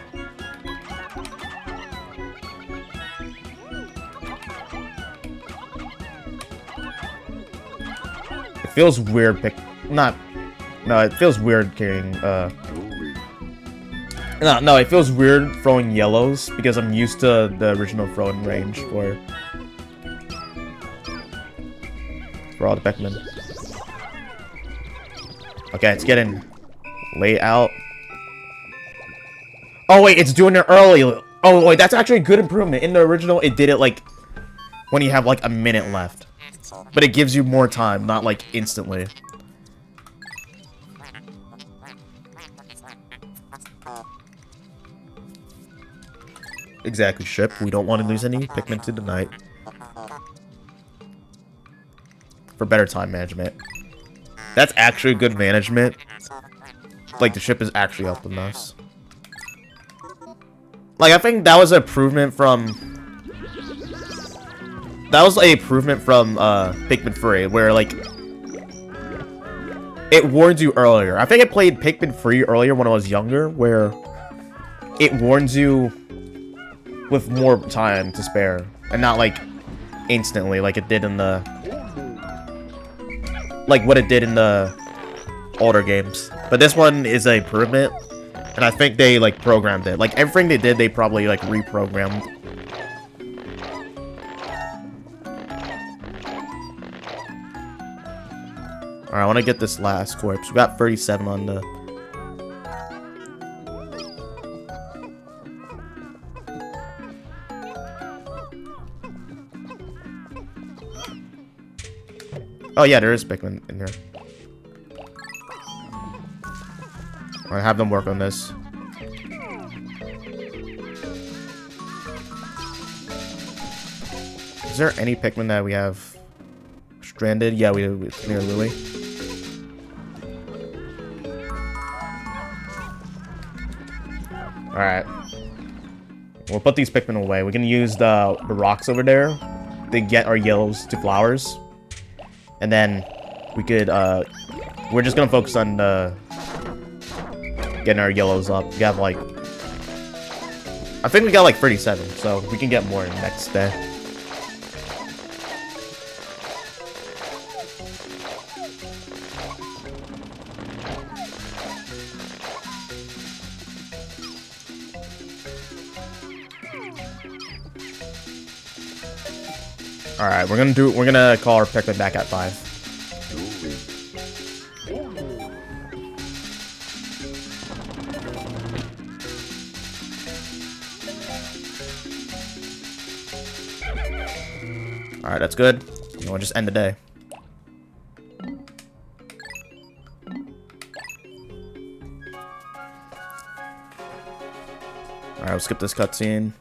It feels weird No, it feels weird carrying, No, it feels weird throwing yellows because I'm used to the original throwing range for all the Pikmin. Okay, it's getting late out. Oh wait, it's doing it early. Oh wait, that's actually a good improvement. In the original, it did it like when you have like a minute left, but it gives you more time, not like instantly. Exactly, Ship. We don't want to lose any Pikmin to the night. For better time management. That's actually good management. Like, the ship is actually helping us. Like, I think that was an improvement from... That was an improvement from, Pikmin 3, where, like... It warns you earlier. I think I played Pikmin 3 earlier when I was younger, where... It warns you... with more time to spare. And not, like, instantly, like it did in the... Like, what it did in the older games. But this one is an improvement. And I think they, like, programmed it. Like, everything they did, they probably, like, reprogrammed. Alright, I want to get this last corpse. We got 37 on the... Oh yeah, there is Pikmin in here. I'll have them work on this. Is there any Pikmin that we have stranded? Yeah, we do. It's near Lily. Alright. We'll put these Pikmin away. We can use the rocks over there to get our yellows to flowers. And then we could, we're just gonna focus on getting our yellows up. We have like, I think we got like 37, so we can get more next day. Alright, we're gonna call our Pikmin back at 5. Alright, that's good. We'll just end the day. Alright, we'll skip this cutscene.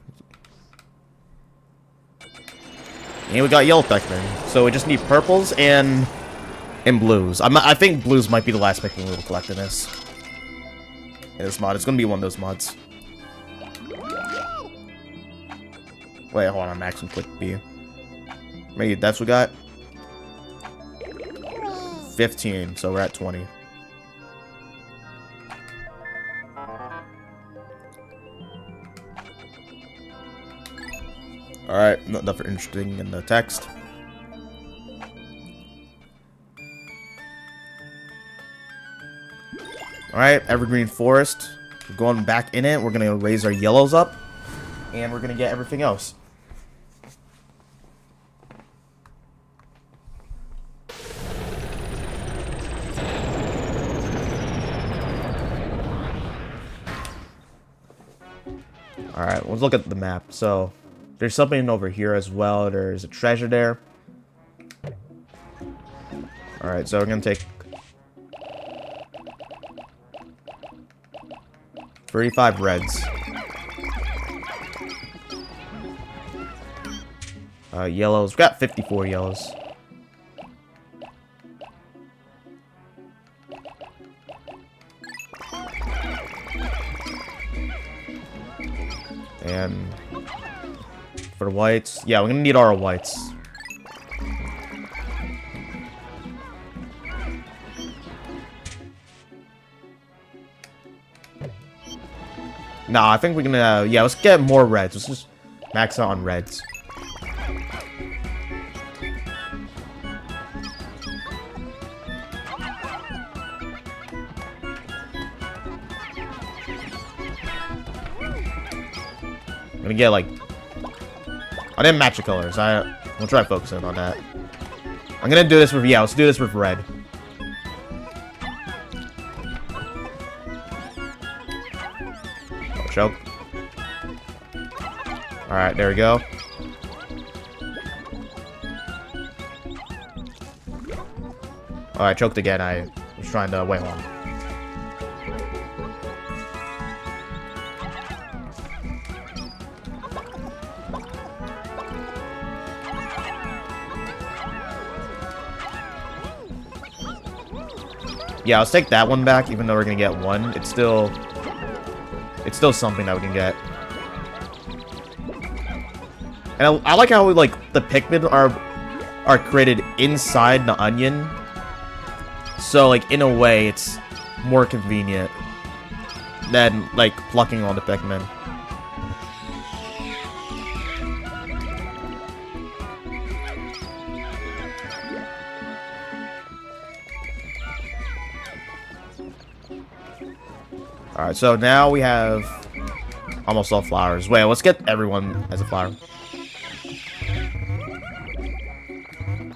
And we got yellow Pikmin, so we just need purples and blues. I think blues might be the last Pikmin we'll collect in this. In this mod, it's gonna be one of those mods. Wait, hold on, I'm maxing click B. Maybe that's what we got. 15, so we're at 20. Alright, nothing interesting in the text. Alright, Evergreen Forest. We're going back in it. We're going to raise our yellows up. And we're going to get everything else. Alright, let's look at the map. So, there's something over here as well. There's a treasure there. Alright, so we're going to take 35 reds. Yellows. We got 54 yellows. And for whites, yeah, we're gonna need our whites. Nah, I think we're gonna, yeah, let's get more reds. Let's just max out on reds. I'm gonna get, like, I didn't match the colors. We'll try focusing on that. I'm gonna do this with, yeah, let's do this with red. Choke. Alright, there we go. Oh, I choked again. I was trying to wait on. Yeah, let's take that one back, even though we're gonna get one. It's still something that we can get. And I like how, like, the Pikmin are created inside the onion. So, like, in a way, it's more convenient than, like, plucking on the Pikmin. Alright, so now we have almost all flowers. Wait, let's get everyone as a flower.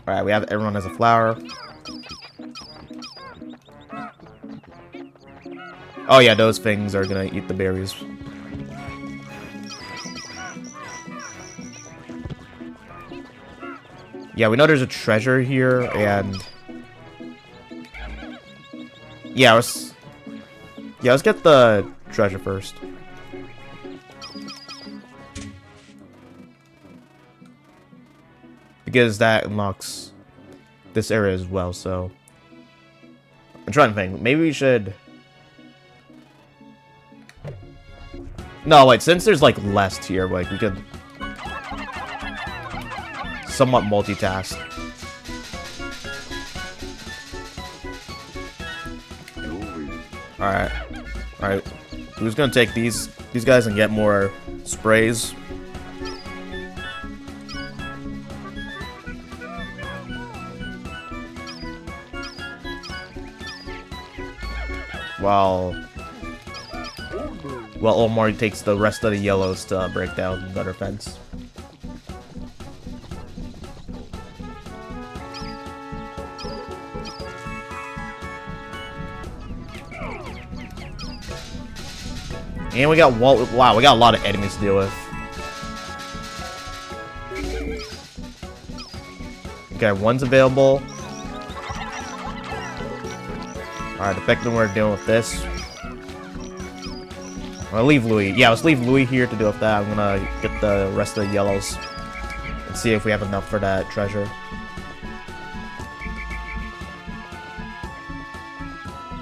Alright, we have everyone as a flower. Oh yeah, those things are gonna eat the berries. Yeah, we know there's a treasure here, and yeah, let's get the treasure first. Because that unlocks this area as well, so I'm trying to think. Maybe we should. No, wait, since there's like less here, like we could somewhat multitask. Alright. Alright. Who's gonna take these guys and get more sprays? While Omar takes the rest of the yellows to break down the gutter fence. And we got wow, we got a lot of enemies to deal with. Okay, one's available. Alright, the Pikmin we're dealing with this. I'll leave Louis. Yeah, let's leave Louis here to deal with that. I'm gonna get the rest of the yellows and see if we have enough for that treasure.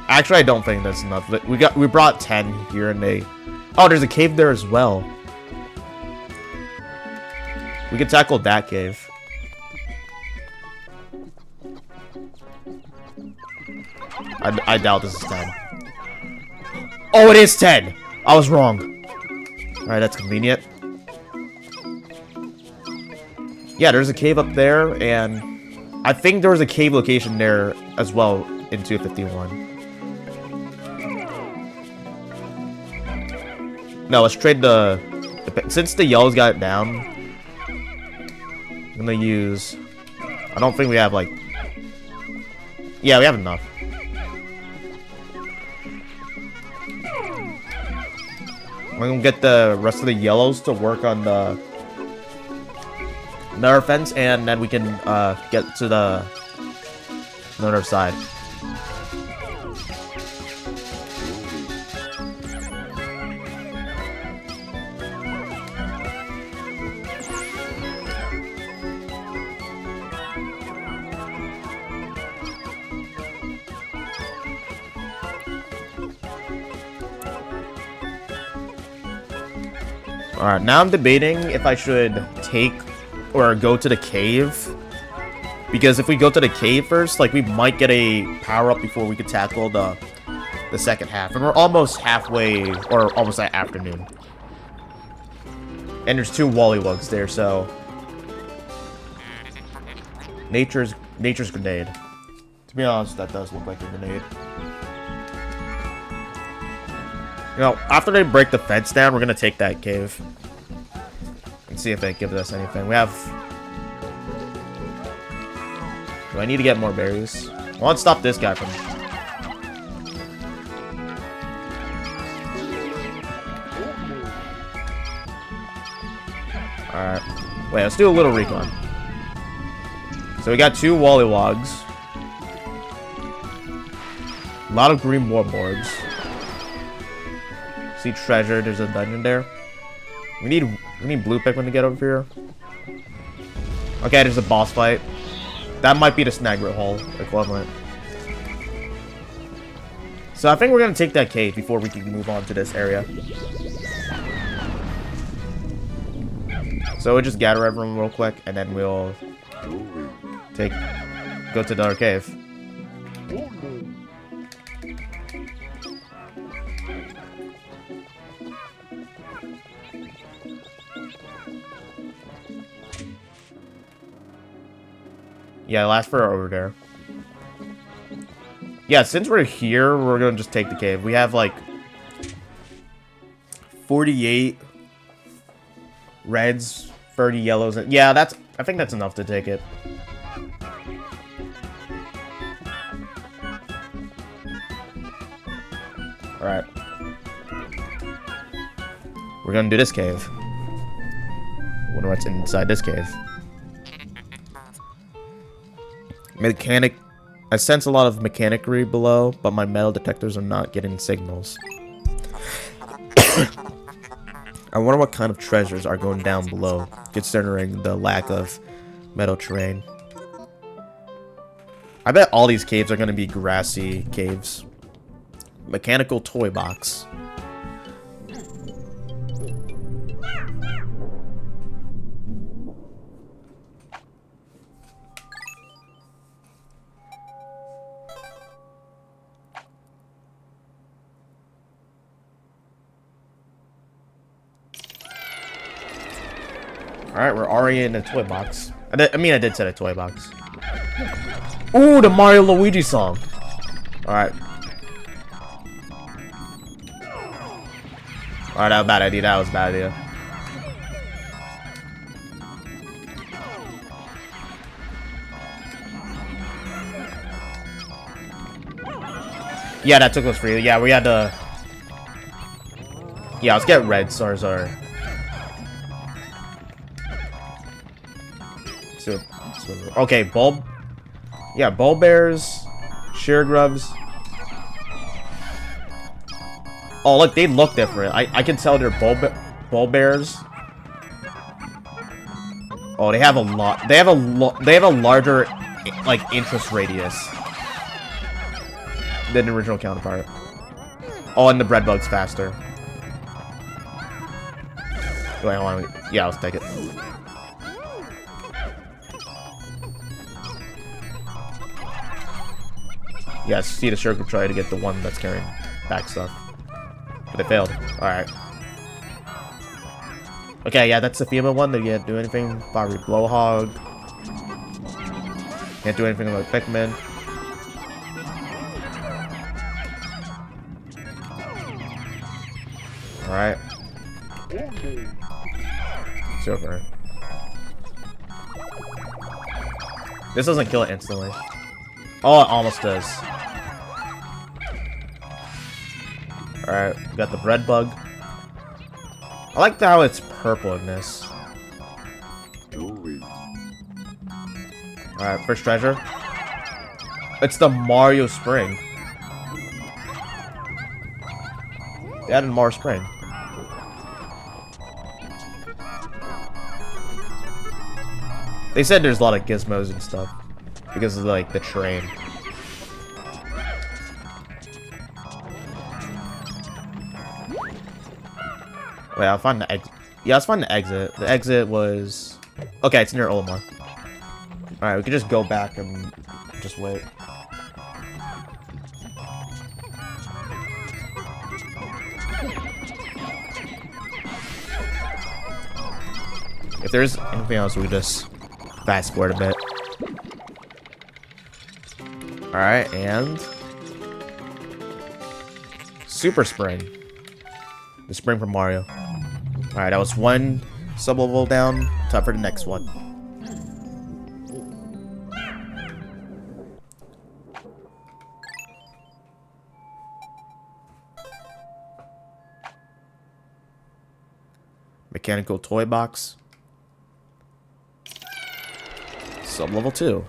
Actually, I don't think that's enough. We brought 10 here, and they. Oh, there's a cave there as well. We could tackle that cave. I doubt this is 10. Oh, it is 10! I was wrong. Alright, that's convenient. Yeah, there's a cave up there, and I think there was a cave location there as well in 251. No, let's trade the since the yellows got it down. I'm gonna use. I don't think we have like. Yeah, we have enough. We're gonna get the rest of the yellows to work on the nether fence, and then we can get to the other side. Alright, now I'm debating if I should take or go to the cave. Because if we go to the cave first, like, we might get a power-up before we could tackle the second half. And we're almost halfway, or almost at afternoon. And there's 2 Wollywugs there, so... Nature's grenade. To be honest, that does look like a grenade. You know, after they break the fence down, we're gonna take that cave. And see if they give us anything. We have... Do I need to get more berries? I want to stop this guy from... Alright. Wait, let's do a little recon. So we got 2 Wollywugs. A lot of green warboards. See treasure, there's a dungeon there. We need blue Pikmin to get over here. Okay, there's a boss fight. That might be the Snagrit Hall equivalent. So I think we're gonna take that cave before we can move on to this area. So we'll just gather everyone real quick, and then we'll go to the other cave. Yeah, last for over there. Yeah, since we're here, we're gonna just take the cave. We have like 48 reds, 30 yellows. Yeah, I think that's enough to take it. Alright. We're gonna do this cave. Wonder what's inside this cave. I sense a lot of mechanicry below, but my metal detectors are not getting signals. I wonder what kind of treasures are going down below, considering the lack of metal terrain. I bet all these caves are going to be grassy caves. Mechanical toy box. Alright, we're already in a toy box. I did set a toy box. Ooh, the Mario Luigi song. Alright. Alright, that was a bad idea. That was a bad idea. Yeah, that took us free. Yeah, we had to... Yeah, let's get red stars or... Okay, bulb. Yeah, bulb bears, sheer grubs. Oh, look, they look different. I can tell they're bulb bears. Oh, they have a lot. They have a larger like interest radius than the original counterpart. Oh, and the bread bug's faster. Wait, hold on. Yeah, let's take it. Yeah, see the circle try to get the one that's carrying back stuff. But they failed. Alright. Okay, yeah, that's the female one. They can't do anything. Fiery Blowhog. Can't do anything about Pikmin. Alright. It's over. This doesn't kill it instantly. Oh, it almost does. Alright, we got the bread bug. I like how it's purple in this. Alright, first treasure. It's the Mario Spring. They added Mario Spring. They said there's a lot of gizmos and stuff because of like the train. Wait, I'll find the exit. Yeah, let's find the exit. The exit was... Okay, it's near Olimar. Alright, we can just go back and just wait. If there's anything else, we just fast forward a bit. Alright, and... Super Spring. The spring from Mario. Alright, that was one sub-level down. Time for the next one. Mechanical toy box. Sub-level 2.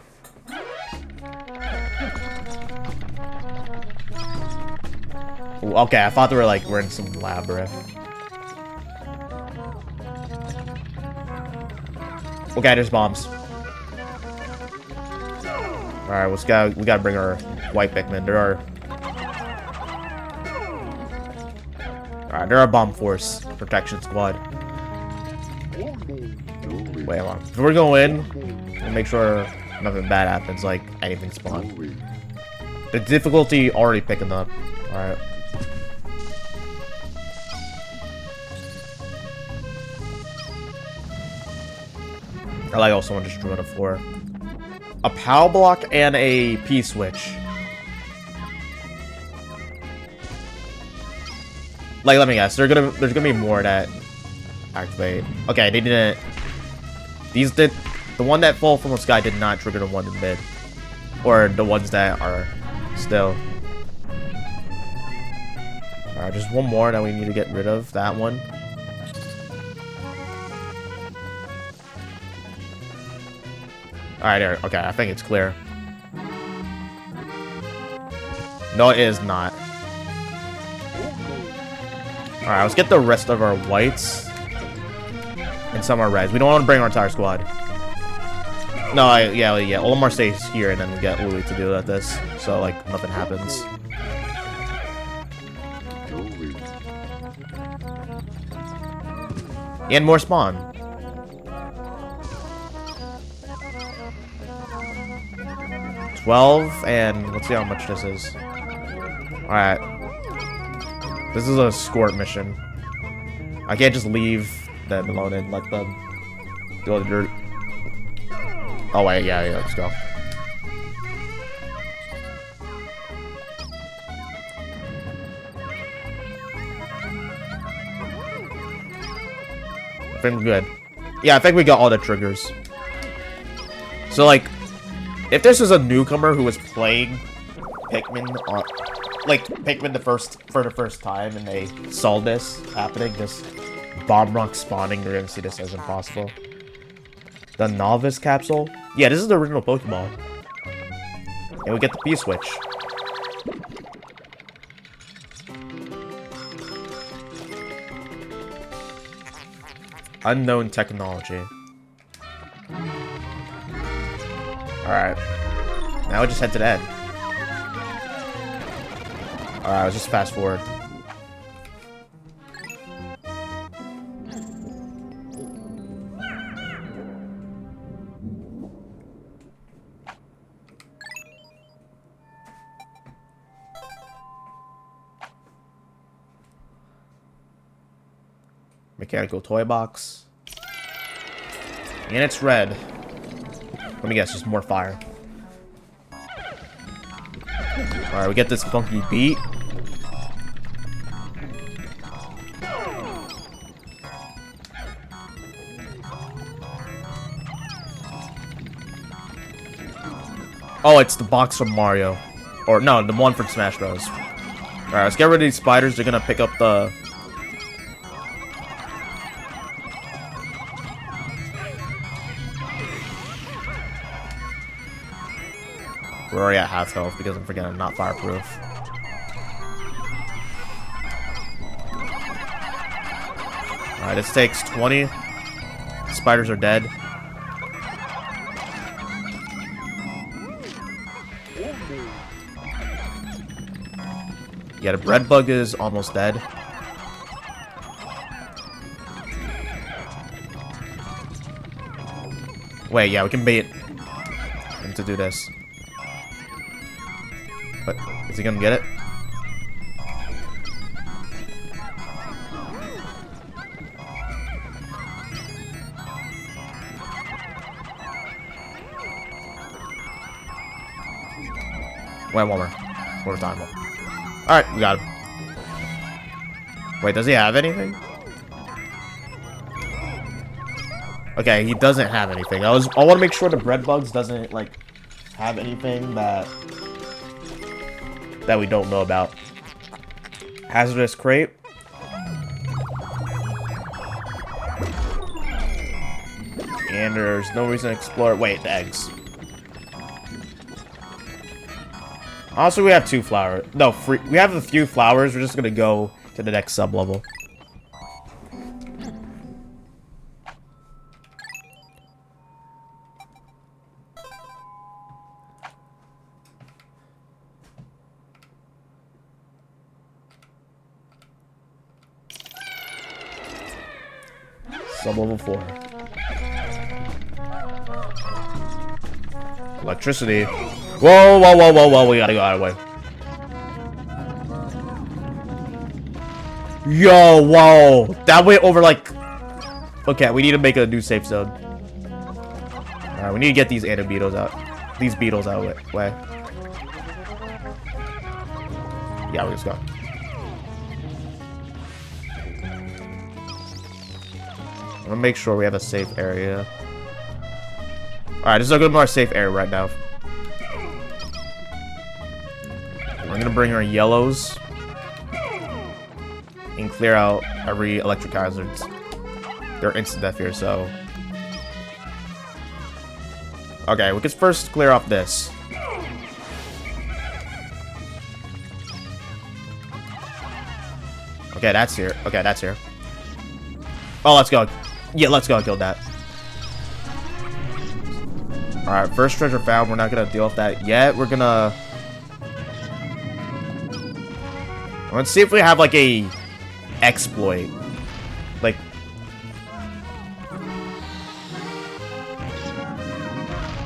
Ooh, okay, I thought they were like, we're in some labyrinth. Okay, there's bombs. Alright, we gotta bring our white Pikmin. Alright, they're our bomb force protection squad. Wait, hold on. Before we go in, we'll make sure nothing bad happens, like anything spawn. The difficulty already picking up. Alright. I like how someone just drew on the floor. A POW block and a P switch. Like, let me guess. There's gonna be more that activate. Okay, they didn't. These did. The one that fell from the sky did not trigger the one in mid, or the ones that are still. Alright, just one more that we need to get rid of. That one. Alright, there. Okay, I think it's clear. No, it is not. Alright, let's get the rest of our whites. And some of our reds. We don't want to bring our entire squad. No, yeah. Olimar stays here, and then we get Louie to deal with this. So, like, nothing happens. And more spawn. $12, and let's see how much this is. Alright. This is a escort mission. I can't just leave them alone and let them do all the dirt. Oh wait, yeah, let's go. I think we're good. Yeah, I think we got all the triggers. So like, if this was a newcomer who was playing Pikmin on, like Pikmin for the first time, and they saw this happening, this bomb rock spawning, they're gonna see this as impossible. The novice capsule. Yeah, this is the original Pokemon. And we get the P switch. Unknown technology. Alright. Now we just head to the end. Alright, let's just fast forward. Mechanical toy box. And it's red. Let me guess, just more fire. Alright, we get this funky beat. Oh, it's the box from Mario. Or, no, the one from Smash Bros. Alright, let's get rid of these spiders. They're gonna pick up the... We're already at half health because I'm forgetting I'm not fireproof. Alright, this takes 20. Spiders are dead. Yeah, the bread bug is almost dead. Wait, yeah, we can bait him to do this. But is he gonna get it? Wait, one more. One more time. Alright, we got him. Wait, does he have anything? Okay, he doesn't have anything. I want to make sure the bread bugs doesn't like have anything that we don't know about. Hazardous crate. And there's no reason to explore. Wait, the eggs. Also, we have 2 flowers. No, we have a few flowers. We're just gonna go to the next sub-level. Sub-level 4. Electricity. Whoa, whoa, whoa, whoa, whoa, we gotta go out of the way. Yo, whoa. That went over like... Okay, we need to make a new safe zone. Alright, we need to get these beetles out. These beetles out of the way. Yeah, we just go. I'm gonna make sure we have a safe area. Alright, this is a good more safe area right now. We're gonna bring our yellows and clear out every electric hazards. They're instant death here, so... Okay, we can first clear off this. Okay, that's here. Okay, that's here. Oh, let's go. Yeah, let's go and kill that. Alright, first treasure found. We're not gonna deal with that yet. We're gonna... Let's see if we have, like, a exploit. Like...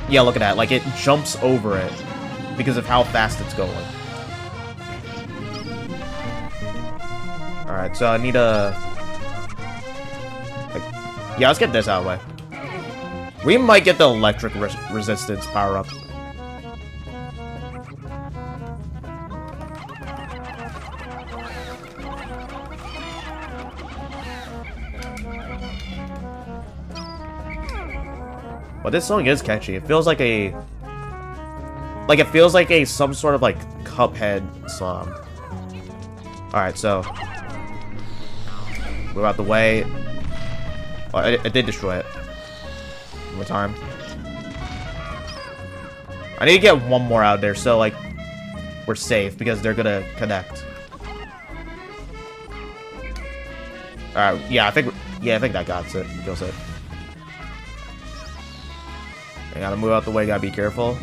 Yeah, look at that. Like, it jumps over it because of how fast it's going. Alright, so I need a... Like, yeah, let's get this out of the way. We might get the electric resistance power up. But this song is catchy. It feels like a... Like, it feels like some sort of, like, Cuphead song. Alright, so... We're out the way. Oh, I did destroy it. One more time. I need to get one more out there, so, like, we're safe, because they're gonna connect. Alright, yeah, I think that got it. Kills it. I gotta move out the way, gotta be careful.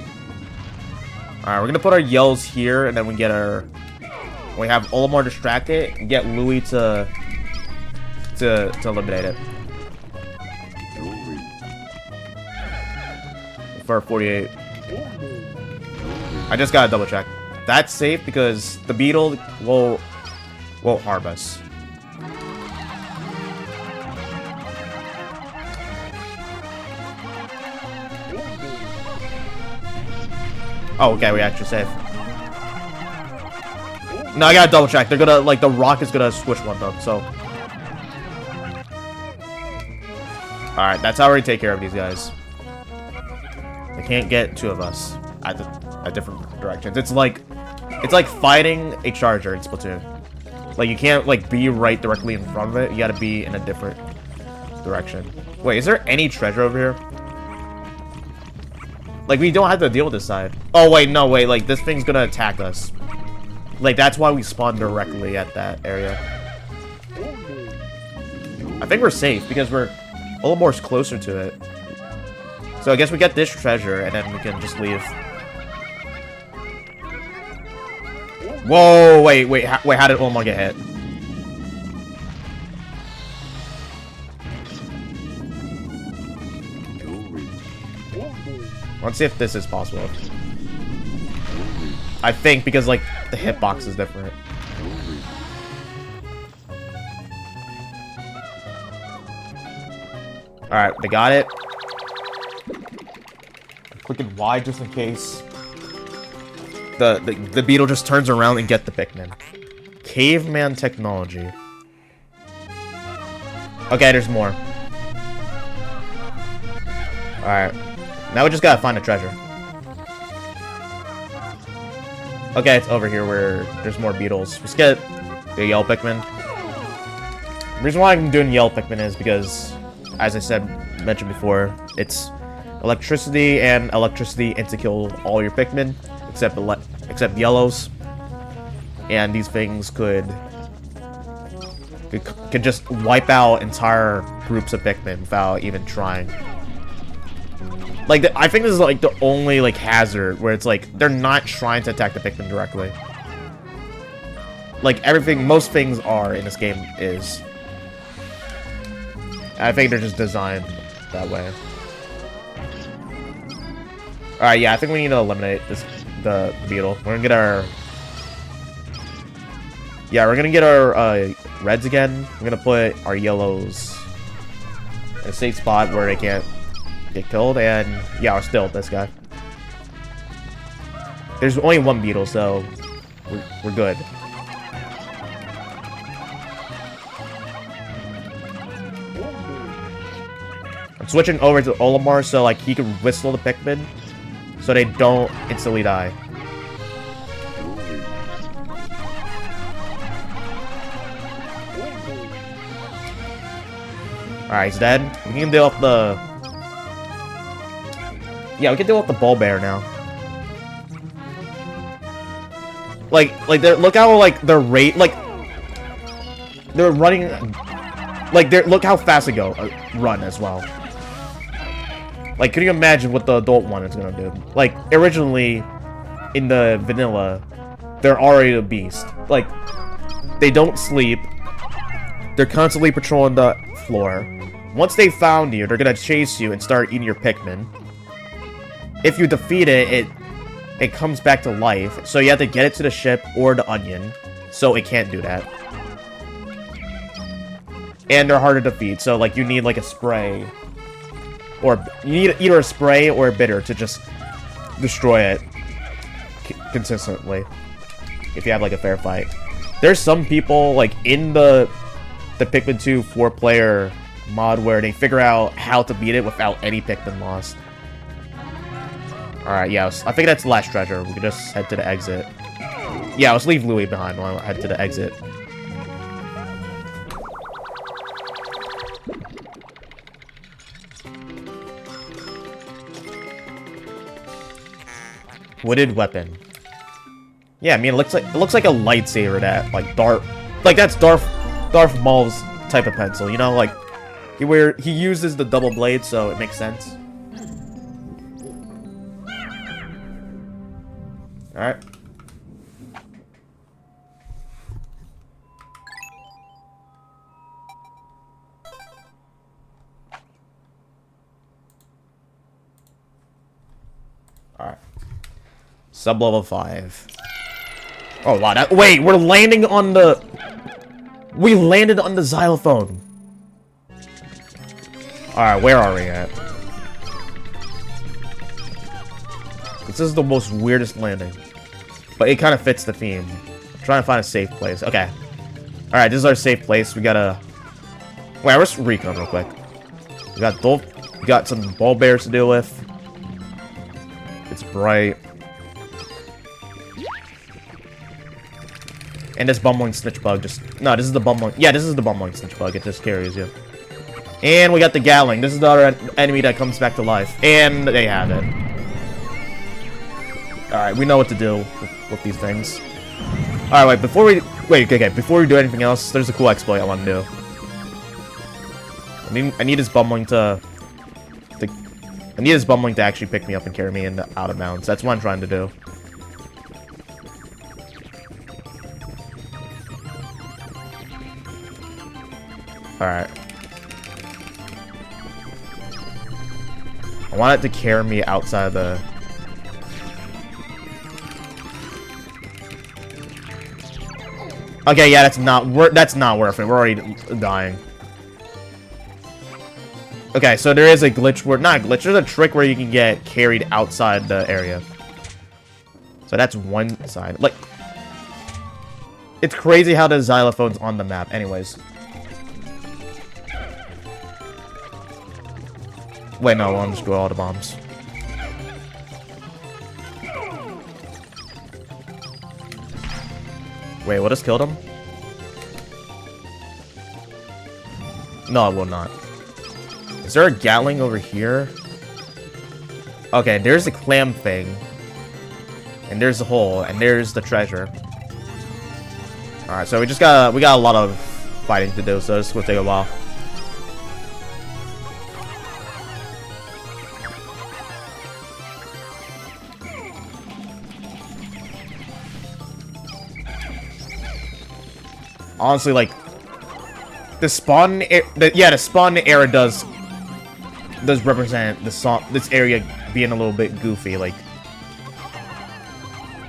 Alright, we're gonna put our yells here, and then we get our... We have Olimar distracted, and get Louie to eliminate it. For 48. I just gotta double check. That's safe because the beetle won't harm us. Oh, okay, we actually safe. No, I gotta double check. They're gonna, like, the rock is gonna switch one up, so. Alright, that's how we take care of these guys. They can't get 2 of us. at different directions. It's like fighting a charger in Splatoon. Like, you can't, like, be right directly in front of it. You gotta be in a different direction. Wait, is there any treasure over here? Like, we don't have to deal with this side. Oh, wait, no, wait. Like, this thing's gonna attack us. Like, that's why we spawn directly at that area. I think we're safe because we're a little more closer to it. So I guess we get this treasure and then we can just leave. Whoa, wait, how did Omar get hit? Let's see if this is possible. I think because, like, the hitbox is different. Alright, they got it. Clicking Y just in case. The beetle just turns around and get the Pikmin. Caveman technology. Okay, there's more. Alright. Now we just gotta find a treasure. Okay, it's over here where there's more beetles. Let's get the yellow Pikmin. The reason why I'm doing yellow Pikmin is because, as I mentioned before, it's electricity and electricity to kill all your Pikmin, except yellows. And these things could just wipe out entire groups of Pikmin without even trying. Like, I think this is, like, the only, like, hazard where it's, like, they're not trying to attack the Pikmin directly. Like, most things are in this game is. I think they're just designed that way. Alright, yeah, I think we need to eliminate the beetle. We're gonna get our... Yeah, we're gonna get our, reds again. We're gonna put our yellows in a safe spot where they can't get killed, and yeah, we're still with this guy. There's only one beetle, so we're good. I'm switching over to Olimar so, like, he can whistle the Pikmin so they don't instantly die. Alright, he's dead. We can deal with the... Yeah, we can deal with the ball bear now. Like, look how, like, their rate, like, they're running, like, look how fast they go, run as well. Like, can you imagine what the adult one is gonna do? Like, originally, in the vanilla, they're already a beast. Like, they don't sleep. They're constantly patrolling the floor. Once they found you, they're gonna chase you and start eating your Pikmin. If you defeat it, it comes back to life, so you have to get it to the ship or the onion, so it can't do that. And they're hard to defeat, so, like, you need, like, a spray. Or, you need either a spray or a bitter to just destroy it consistently. If you have, like, a fair fight. There's some people, like, in the Pikmin 2 4-player mod where they figure out how to beat it without any Pikmin lost. Alright, yeah, I think that's the last treasure. We can just head to the exit. Yeah, let's leave Louis behind while I head to the exit. Wooded weapon. Yeah, I mean, it looks like a lightsaber that, like, that's Darth Maul's type of pencil, you know? Like, he uses the double blade, so it makes sense. Alright. Alright. Sub-level 5. Oh, wow. Wait, we're landing on the... We landed on the xylophone. Alright, where are we at? This is the most weirdest landing. But it kind of fits the theme. I'm trying to find a safe place. Okay. Alright, this is our safe place. We gotta... Wait, let's recon real quick. We got some ball bears to deal with. It's bright. And this bumbling snitch bug just... No, this is the bumbling... Yeah, this is the bumbling snitch bug. It just carries you. And we got the Gatling. This is the other enemy that comes back to life. And they have it. Alright, we know what to do with these things. Alright, wait, before we... Wait, okay, before we do anything else, there's a cool exploit I want to do. I need his bumbling to... I need his bumbling to actually pick me up and carry me out of bounds. That's what I'm trying to do. Alright. I want it to carry me outside of the... Okay, yeah, that's not worth it. We're already dying. Okay, so there is a glitch where... Not a glitch, there's a trick where you can get carried outside the area. So that's one side. Like... It's crazy how the xylophone's on the map. Anyways. Wait, no, I'll just go all the bombs. Wait, what just killed him? No, it will not. Is there a Gatling over here? Okay, there's the clam thing. And there's the hole, and there's the treasure. Alright, so we got a lot of fighting to do, so this will take a while. Honestly, like, the spawn era does represent this area being a little bit goofy, like.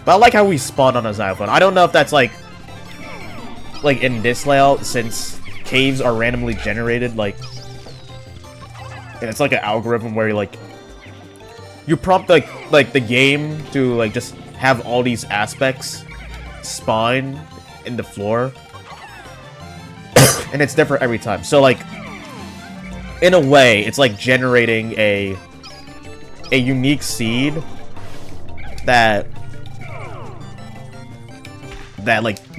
But I like how we spawn on a xylophone. I don't know if that's like in this layout, since caves are randomly generated, like, and it's like an algorithm where you prompt like the game to like just have all these aspects spawn in the floor. And it's different every time. So, like, in a way, it's like generating a unique seed that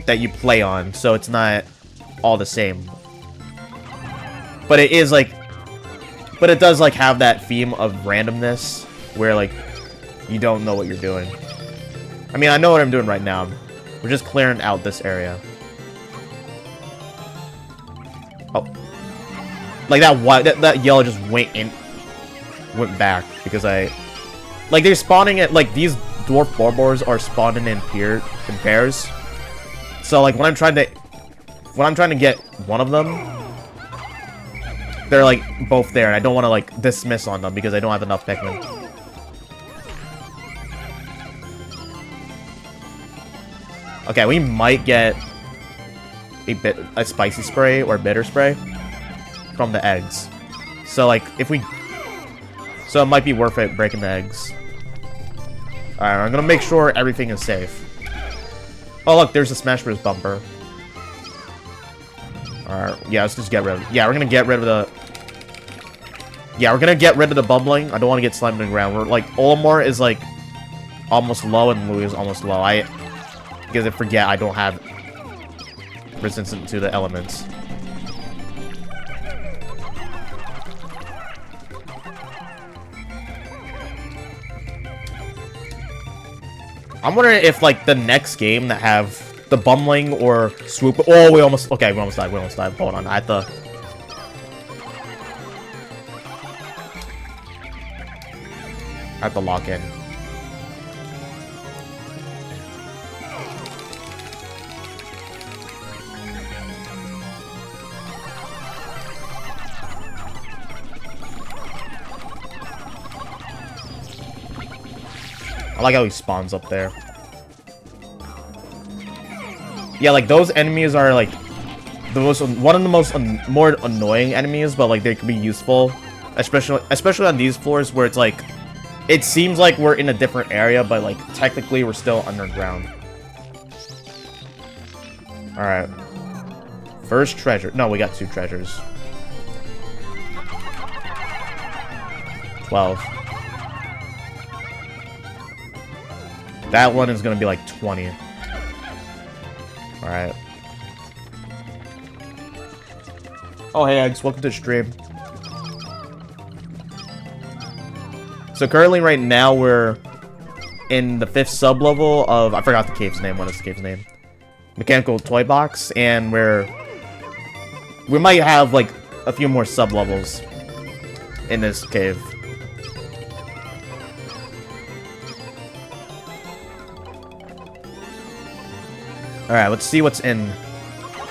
you play on. So it's not all the same. But it is like, but it does like have that theme of randomness where like you don't know what you're doing. I mean, I know what I'm doing right now. We're just clearing out this area. Oh, like that yellow just went back because they're spawning at like these dwarf borbors are spawning in pairs. So like when I'm trying to get one of them, they're like both there, and I don't want to like dismiss on them because I don't have enough Pikmin. Okay, we might get a spicy spray or bitter spray from the eggs. So like so it might be worth it breaking the eggs. Alright, I'm gonna make sure everything is safe. Oh look, there's a Smash Bros bumper. Alright, yeah, let's just get rid of it. Yeah, we're gonna get rid of the... Yeah, we're gonna get rid of the bubbling. I don't want to get slammed in the ground. We're like, Olimar is like almost low and Louis is almost low. Because I forget I don't have resistant to the elements. I'm wondering if like the next game that have the bumbling or swoop. Oh, we almost died. We almost died. Hold on, I have to lock in. I like how he spawns up there. Yeah, like those enemies are like one of the most more annoying enemies, but like they can be useful, especially on these floors where it's like it seems like we're in a different area, but like technically we're still underground. All right, first treasure. No, we got 2 treasures. 12. That one is gonna be like 20. Alright. Oh, hey, Eggs. Welcome to the stream. So currently, right now, we're in the 5th sub-level of... I forgot the cave's name. What is the cave's name? Mechanical Toy Box. And we might have, like, a few more sub-levels in this cave. Alright, let's see what's in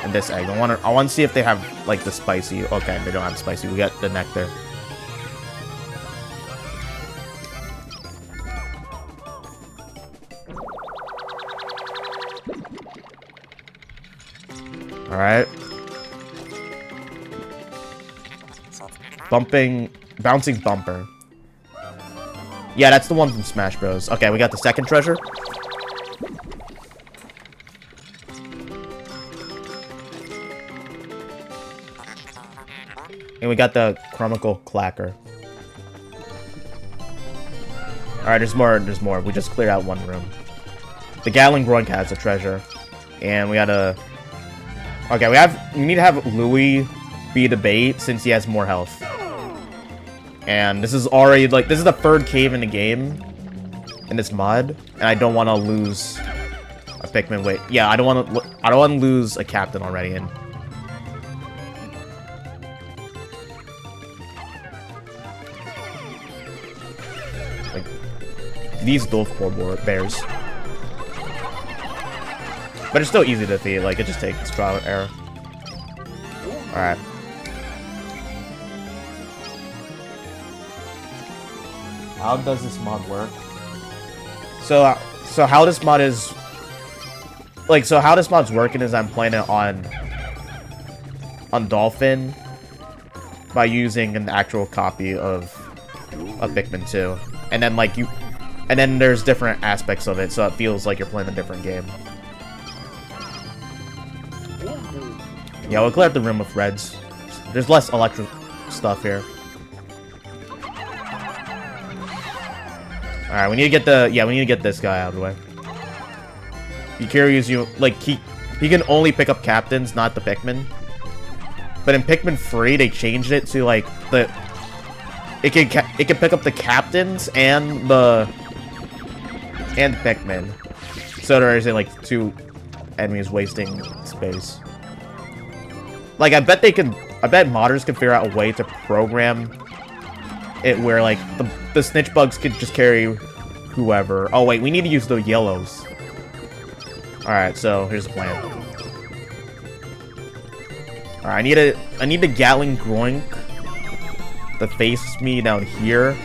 this egg. I want to see if they have, like, the spicy... Okay, they don't have spicy. We got the nectar. Alright. Bouncing bumper. Yeah, that's the one from Smash Bros. Okay, we got the second treasure. And we got the Chromical Clacker. Alright, there's more. We just cleared out one room. The Gatling Groink has a treasure. And we gotta... Okay, we need to have Louis be the bait since he has more health. And this is already, like, this is the 3rd cave in the game in this mod, and I don't want to lose a Pikmin. Wait, yeah, I don't want to lose a captain already. And like these Dulfcore bears. But it's still easy to defeat, like, it just takes trial and error. Alright. How does this mod work? So how this mod is... Like, so how this mod's working is I'm playing it on Dolphin by using an actual copy of Pikmin 2. And then, like, and then there's different aspects of it, so it feels like you're playing a different game. Yeah, we'll clear up the room with reds. There's less electric stuff here. Alright, we need to get the... Yeah, we need to get this guy out of the way. Ikiri's like, he can only pick up captains, not the Pikmin. But in Pikmin 3, they changed it to, like, the... It can pick up the captains and the... And Pikmin. So there isn't, like, 2 enemies wasting space. Like, I bet modders can figure out a way to program it where, like, the snitch bugs could just carry whoever. Oh, wait, we need to use the yellows. Alright, so here's the plan. Alright, I need the Gatling Groink to face me down here.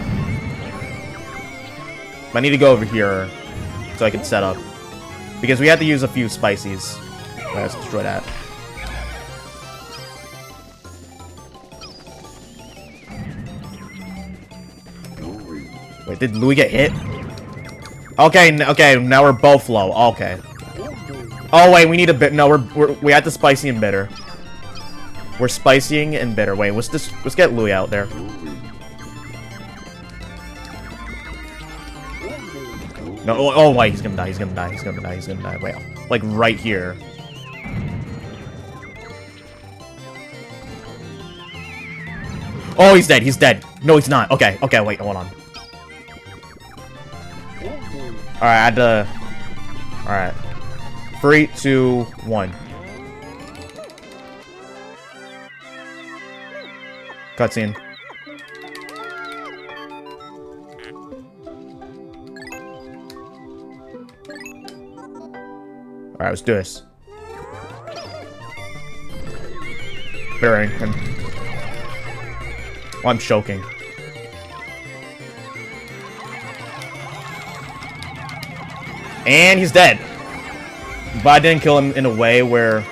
I need to go over here so I can set up. Because we have to use a few spices. Let's destroy that. Wait, did Louis get hit? Okay, okay, now we're both low. Okay. Oh wait, we need a bit. No, we had the spicy and bitter. We're spicying and bitter. Wait, let's get Louis out there. No, oh wait, he's gonna die. He's gonna die. He's gonna die. He's gonna die. Wait, like right here. Oh, he's dead. He's dead. No, he's not. Okay, okay, wait, hold on. Alright, I had to... Alright. 3, 2, 1. Cutscene. Alright, let's do this. Burying him. Oh, I'm choking. And he's dead. But I didn't kill him in a way where...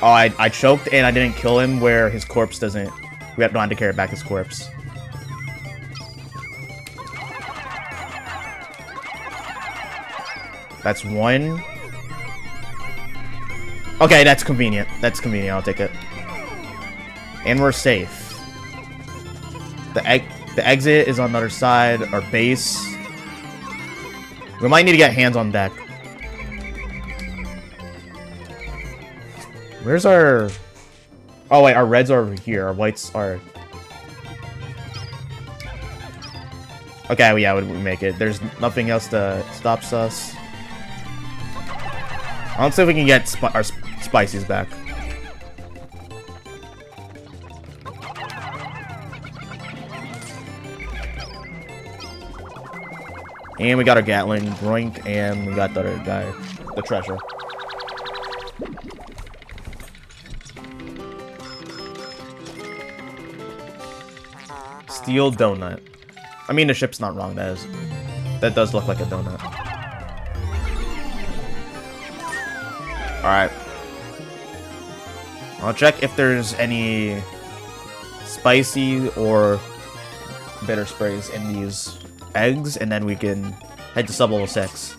Oh, I choked and I didn't kill him where his corpse doesn't... We don't have to carry back his corpse. That's one. Okay, that's convenient. That's convenient. I'll take it. And we're safe. The exit is on the other side. Our base We might need to get hands on deck. Where's our... Oh, wait, our reds are over here. Our whites are... Okay, well, yeah, we make it. There's nothing else that stops us. Let's see if we can get our spices back. And we got our Gatling, Broink, and we got the other guy, the treasure. Steel donut. I mean, the ship's not wrong, that does look like a donut. Alright. I'll check if there's any spicy or bitter sprays in these eggs, and then we can head to sub-level 6.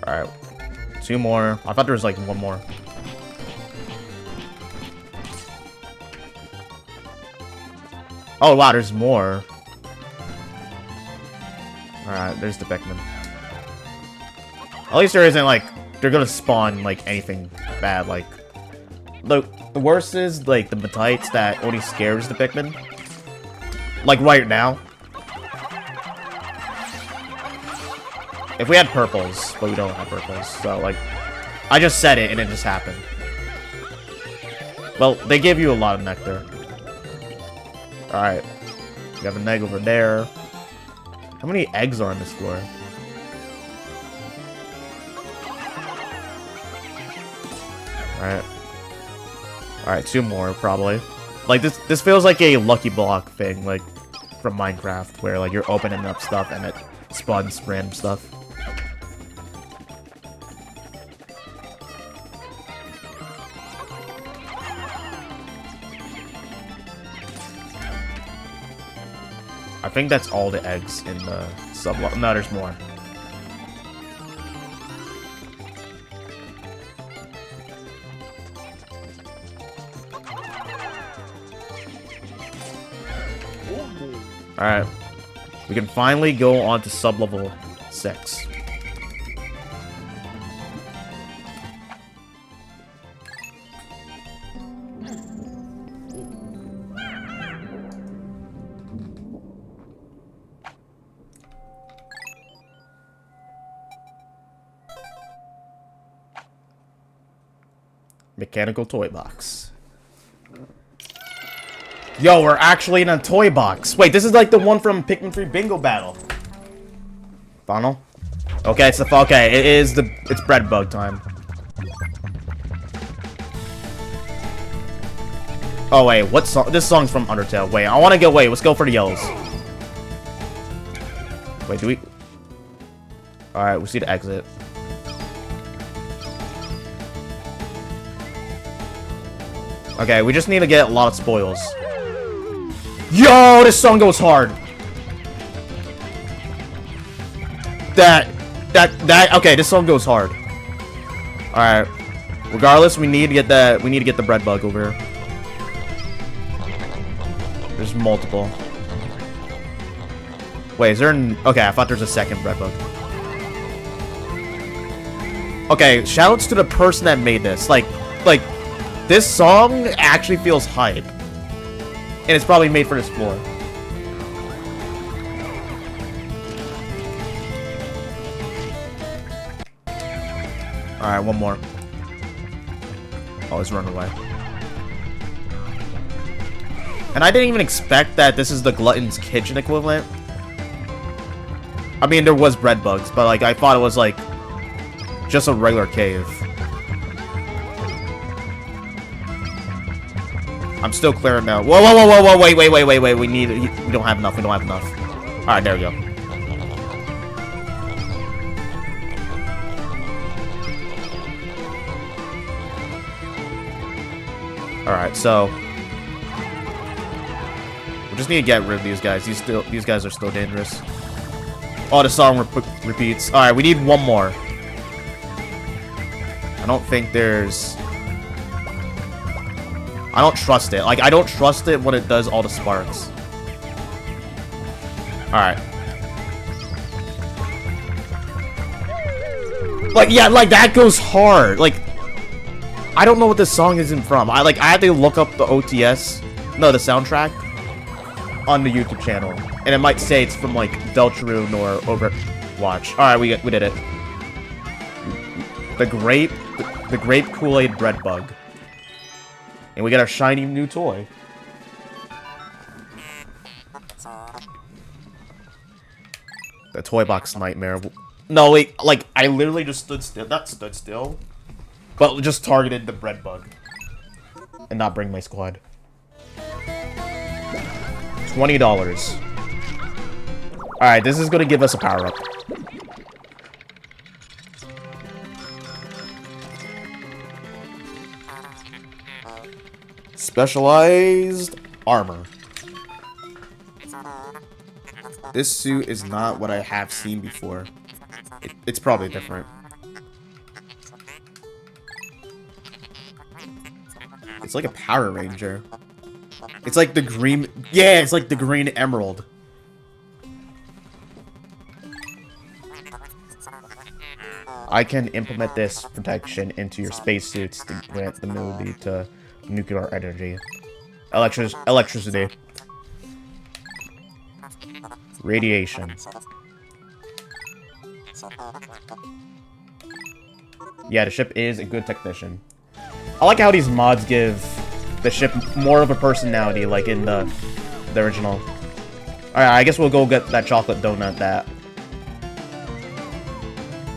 Alright. 2 more. I thought there was like 1 more. Oh wow, there's more. Alright, there's the Pikmin. At least there isn't like they're gonna spawn like anything bad. Like the worst is like the Metites that only scares the Pikmin. Like right now. If we had purples, but we don't have purples, so like I just said it and it just happened. Well, they give you a lot of nectar. Alright. We have an egg over there. How many eggs are on this floor? Alright. Alright, 2 more, probably. Like, this feels like a Lucky Block thing, like, from Minecraft, where, like, you're opening up stuff and it spawns random stuff. I think that's all the eggs in the sub-level. No, there's more. Alright. We can finally go on to sub-level 6. Mechanical toy box. Yo, we're actually in a toy box. Wait, this is like the one from Pikmin 3 Bingo Battle. Funnel? Okay, it's the it's bread bug time. Oh wait, what song? This song's from Undertale. Wait, I want to go. Wait, let's go for the yellows. Wait, do we? All right, we see the exit. Okay, we just need to get a lot of spoils. Yo, this song goes hard. Okay, this song goes hard. Alright. Regardless, we need to get that. We need to get the bread bug over here. There's multiple. Wait, is there an... Okay, I thought there's a second bread bug. Okay, shoutouts to the person that made this. Like, this song actually feels hype. And it's probably made for this floor. Alright, 1 more. Oh, he's running away. And I didn't even expect that this is the Glutton's Kitchen equivalent. I mean, there was bread bugs, but like I thought it was like just a regular cave. I'm still clearing now. Whoa, whoa, whoa, whoa, whoa, wait, we don't have enough, Alright, there we go. Alright, so Just need to get rid of these guys. These guys are still dangerous. Oh, the song repeats. Alright, we need one more. I don't think there's... I don't trust it. Like, I don't trust it when it does all the sparks. Alright. Like, yeah, like, that goes hard. Like, I don't know what this song isn't from. I had to look up the OTS. No, the soundtrack. On the YouTube channel. And it might say it's from, like, Deltarune or Overwatch. Alright, we did it. The grape Kool-Aid bread bug. And we got our shiny new toy. The toy box nightmare. No, wait, like, I literally just stood still. Not stood still. But just targeted the bread bug. And not bring my squad. $20. Alright, this is gonna give us a power-up. Specialized armor. This suit is not what I have seen before. It's probably different. It's like a Power Ranger. It's like the green... Yeah, it's like the green emerald. I can implement this protection into your spacesuits to grant the ability to nuclear energy. Electricity. Radiation. Yeah, the ship is a good technician. I like how these mods give the ship more of a personality, like in the original. Alright, I guess we'll go get that chocolate donut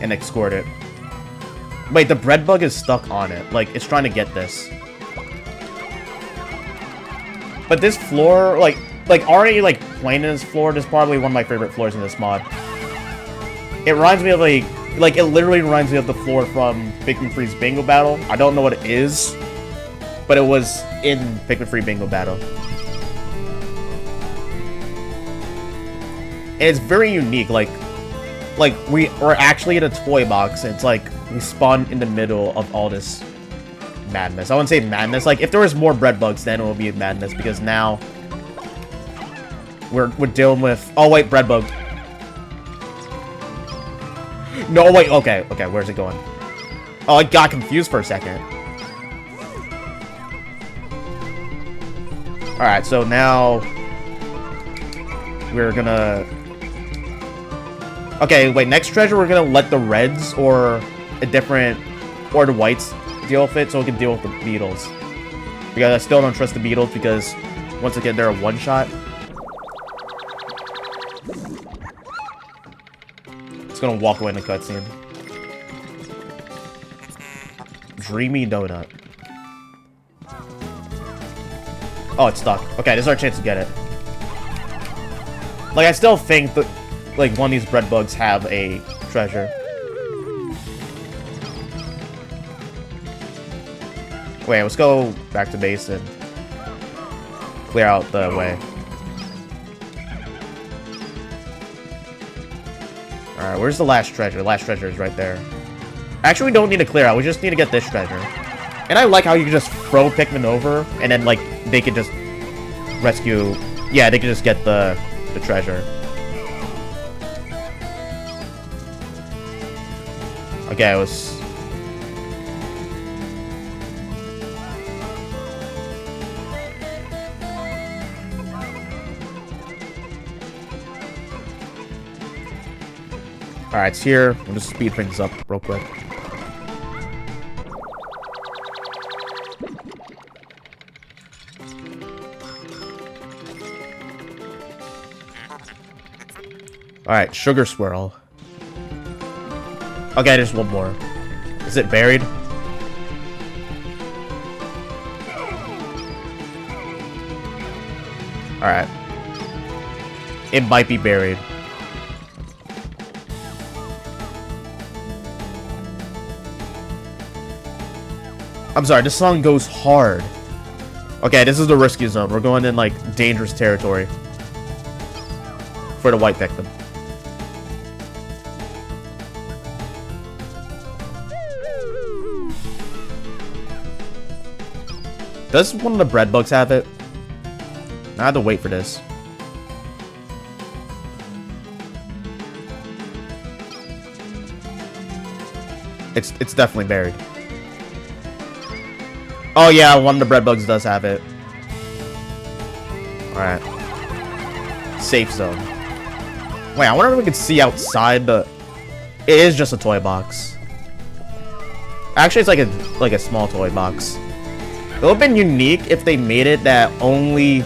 and escort it. Wait, the bread bug is stuck on it. Like, it's trying to get this. But this floor, like already, like, playing in this floor, this is probably one of my favorite floors in this mod. It reminds me of, like, it literally reminds me of the floor from Pikmin 3's Bingo Battle. I don't know what it is, but it was in Pikmin 3 Bingo Battle. And it's very unique, like we're actually in a toy box, and it's like, we spawn in the middle of all this madness. I wouldn't say madness, like, if there was more bread bugs, then it would be madness, because now we're dealing with... Oh, wait, bread bug. No, wait, okay, where's it going? Oh, I got confused for a second. Alright, so now we're gonna... Okay, wait, next treasure we're gonna let the reds or the whites deal with it, so we can deal with the beetles. Because I still don't trust the beetles, because once again, they're a one-shot. It's gonna walk away in the cutscene. Dreamy donut. Oh, it's stuck. Okay, this is our chance to get it. Like, I still think that, like, one of these bread bugs have a treasure. Wait, let's go back to base and clear out the way. Alright, where's the last treasure? The last treasure is right there. Actually, we don't need to clear out. We just need to get this treasure. And I like how you can just throw Pikmin over, and then, like, they can just rescue... Yeah, they can just get the treasure. Okay, it was... Alright, it's here. We'll just speed things up real quick. Alright, sugar swirl. Okay, there's one more. Is it buried? Alright. It might be buried. I'm sorry, this song goes hard. Okay, this is the risky zone. We're going in, like, dangerous territory. For the white Pikmin. Does one of the bread bugs have it? I have to wait for this. It's definitely buried. Oh yeah, one of the bread bugs does have it. Alright. Safe zone. Wait, I wonder if we can see outside the... It is just a toy box. Actually, it's like a small toy box. It would have been unique if they made it that only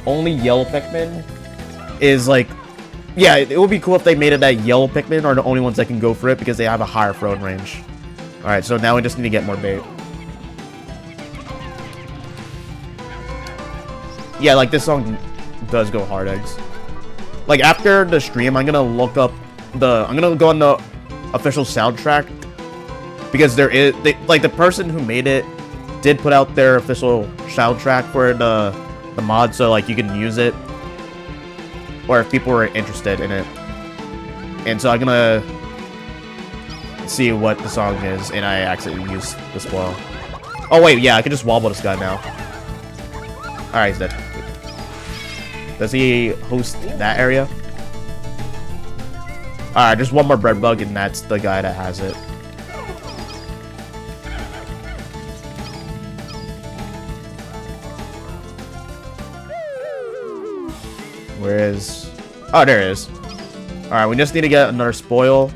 yellow Pikmin is like... Yeah, it would be cool if they made it that yellow Pikmin are the only ones that can go for it because they have a higher throwing range. Alright, so now we just need to get more bait. Yeah, like this song does go hard eggs. Like after the stream, I'm gonna look up I'm gonna go on the official soundtrack because there is like the person who made it did put out their official soundtrack for the mod, so like you can use it, or if people were interested in it. And so I'm gonna see what the song is, and I accidentally used the spoil. Oh wait, yeah, I can just wobble this guy now. Alright, he's dead. Does he host that area? Alright, just one more bread bug, and that's the guy that has it. Where is... Oh, there it is. Alright, we just need to get another spoil.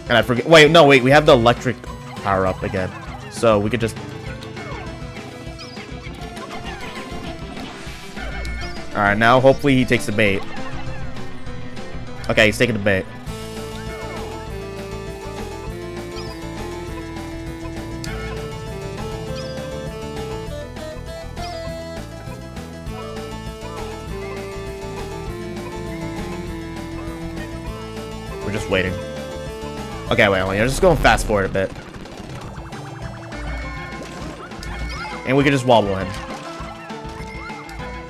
And I forget... Wait, no, wait. We have the electric power-up again. So we could just... Alright, now hopefully he takes the bait. Okay, he's taking the bait. We're just waiting. Okay, wait, I'm just going fast forward a bit. And we can just wobble him.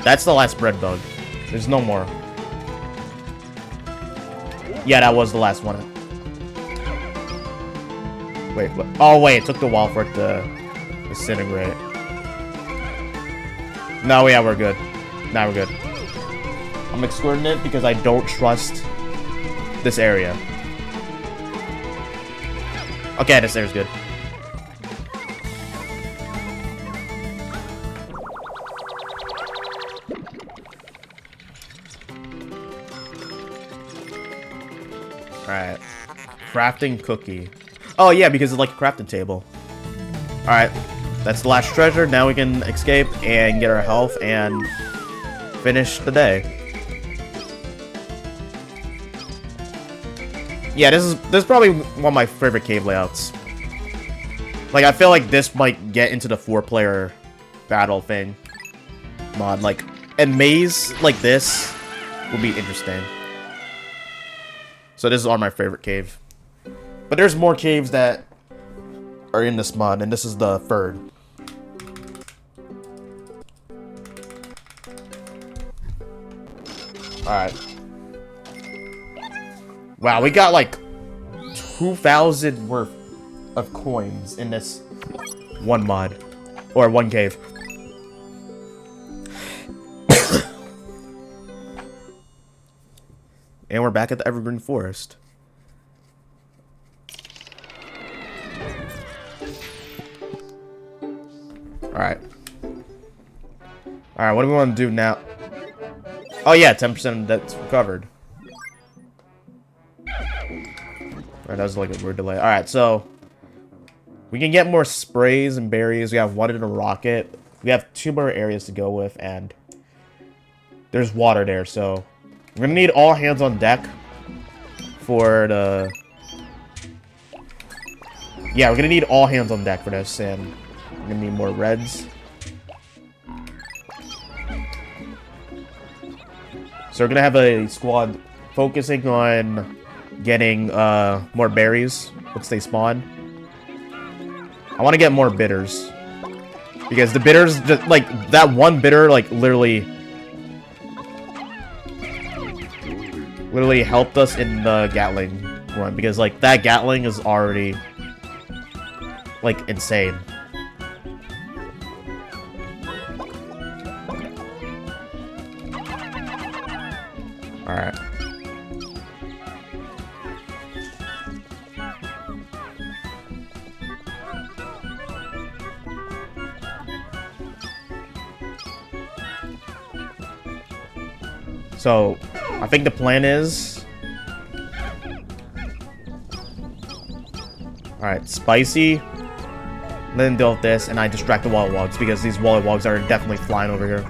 That's the last bread bug. There's no more. Yeah, that was the last one. Wait, what? Oh, wait, it took the while for it to disintegrate. No, yeah, we're good. Now we're good. I'm excluding it because I don't trust this area. Okay, this area's good. Alright. Crafting cookie. Oh, yeah, because it's like a crafting table. Alright. That's the last treasure. Now we can escape and get our health and finish the day. Yeah, this is probably one of my favorite cave layouts. Like, I feel like this might get into the 4-player battle thing mod. Like, a maze like this would be interesting. So this is one of my favorite cave. But there's more caves that are in this mod, and this is the third. Alright. Wow, we got like 2,000 worth of coins in this one mod. Or one cave. And we're back at the Evergreen Forest. Alright. Alright, what do we want to do now? Oh yeah, 10% that's recovered. Alright, that was like a weird delay. Alright, so we can get more sprays and berries. We have one in a rocket. We have 2 more areas to go with, and there's water there, so we're gonna need all hands on deck for the... Yeah, we're gonna need all hands on deck for this, and we're gonna need more reds. So we're gonna have a squad focusing on getting more berries once they spawn. I want to get more bitters. Because the bitters, just, like, that one bitter, like, literally helped us in the Gatling run. Because, like, that Gatling is already, like, insane. Alright. So, I think the plan is... Alright, spicy. Then deal with this, and I distract the Wallywogs, because these Wallywogs are definitely flying over here.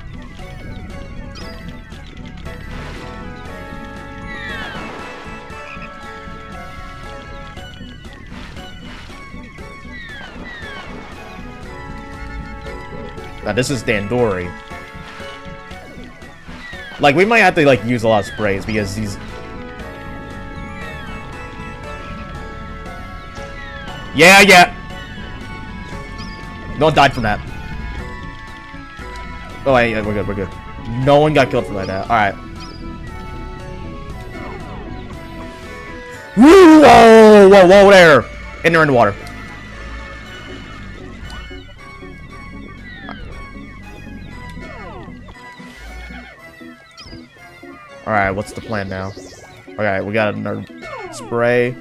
Now, this is Dandori. Like, we might have to, like, use a lot of sprays, because these... Yeah! No one died from that. Oh, wait, yeah, we're good. No one got killed from that. Alright. Whoa there! In there in the water. Alright, what's the plan now? Alright, we got another spray.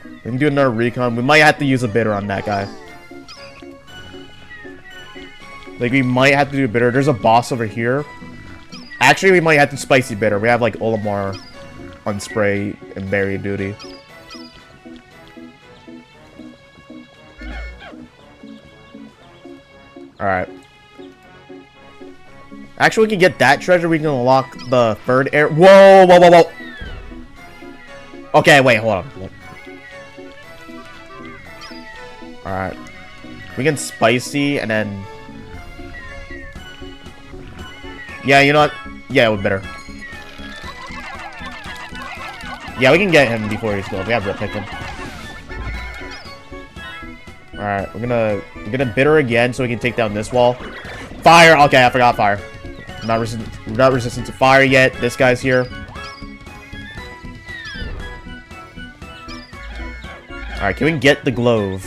We can do another recon. We might have to use a bitter on that guy. Like, we might have to do a bitter. There's a boss over here. Actually, we might have to spicy bitter. We have, like, Olimar on spray and berry duty. Alright. Actually, we can get that treasure. We can unlock the third air. Whoa. Okay, wait, hold on. Alright. We can spicy and then... Yeah, you know what? Yeah, it would better. Yeah, we can get him before he's killed. We have to pick him. Alright, we're gonna bitter again so we can take down this wall. Fire! Okay, I forgot fire. We're not resistant to fire yet. This guy's here. Alright, can we get the glove?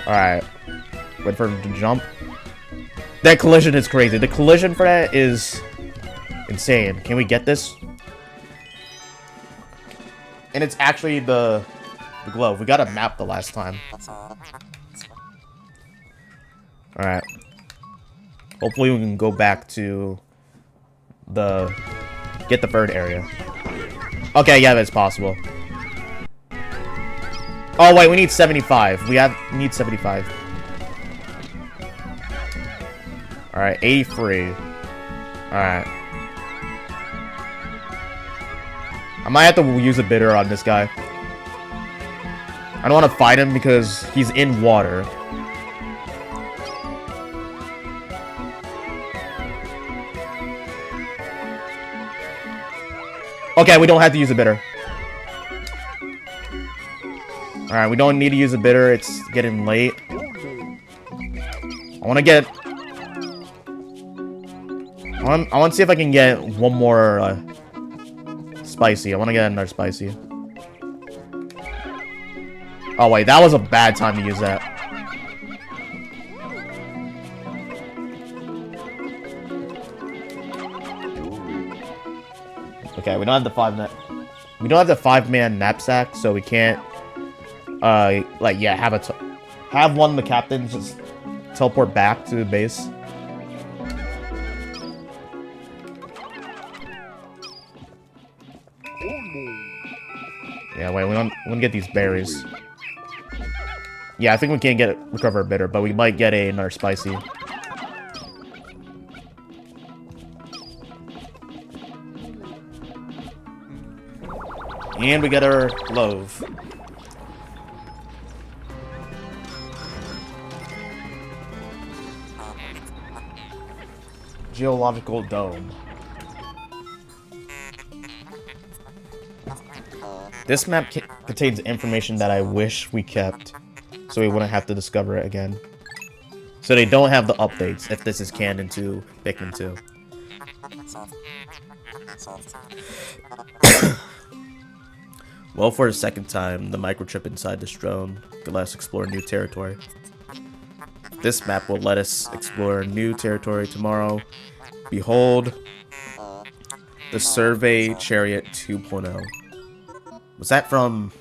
Alright. Wait for him to jump. That collision is crazy. The collision for that is insane. Can we get this? And it's actually the glove. We got a map the last time. Alright. Hopefully we can go back to get the third area. Okay, yeah, that's possible. Oh wait, we need 75. We need 75. Alright, 83. Alright. I might have to use a bitter on this guy. I don't want to fight him because he's in water. Okay, we don't have to use a bitter. Alright, we don't need to use a bitter. It's getting late. I want to get... I want to see if I can get one more spicy. I want to get another spicy. Oh, wait. That was a bad time to use that. Okay, we don't have the we don't have the 5-man knapsack, so we can't like, yeah, have one of the captains just teleport back to the base. Yeah, wait, we want to get these berries. Yeah, I think we can't recover a bitter, but we might get another spicy. And we get our glove. Geological dome. This map contains information that I wish we kept, so we wouldn't have to discover it again. So they don't have the updates if this is canon to Pikmin 2. Well, for a second time, the microchip inside this drone can let us explore new territory. This map will let us explore new territory tomorrow. Behold, the Survey Chariot 2.0. Was that from...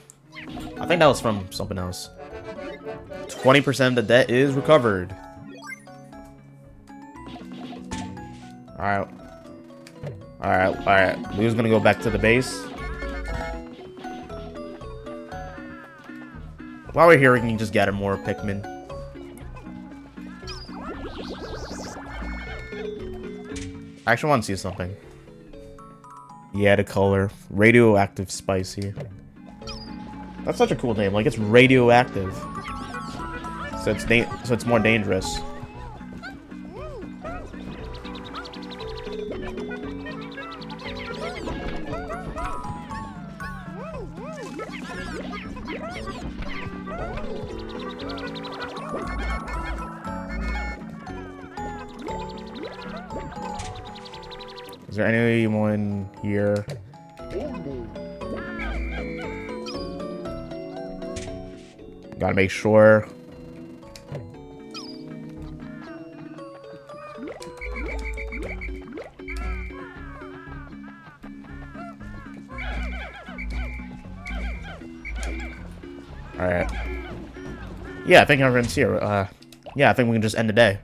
I think that was from something else. 20% of the debt is recovered. Alright. Alright. Lou's gonna go back to the base. While we're here, we can just gather more Pikmin. I actually want to see something. Yeah, the color. Radioactive Spicy. That's such a cool name. Like, it's radioactive. So it's more dangerous. Is there anyone here? Gotta make sure. Alright. Yeah, I think everyone's here. Yeah, I think we can just end the day.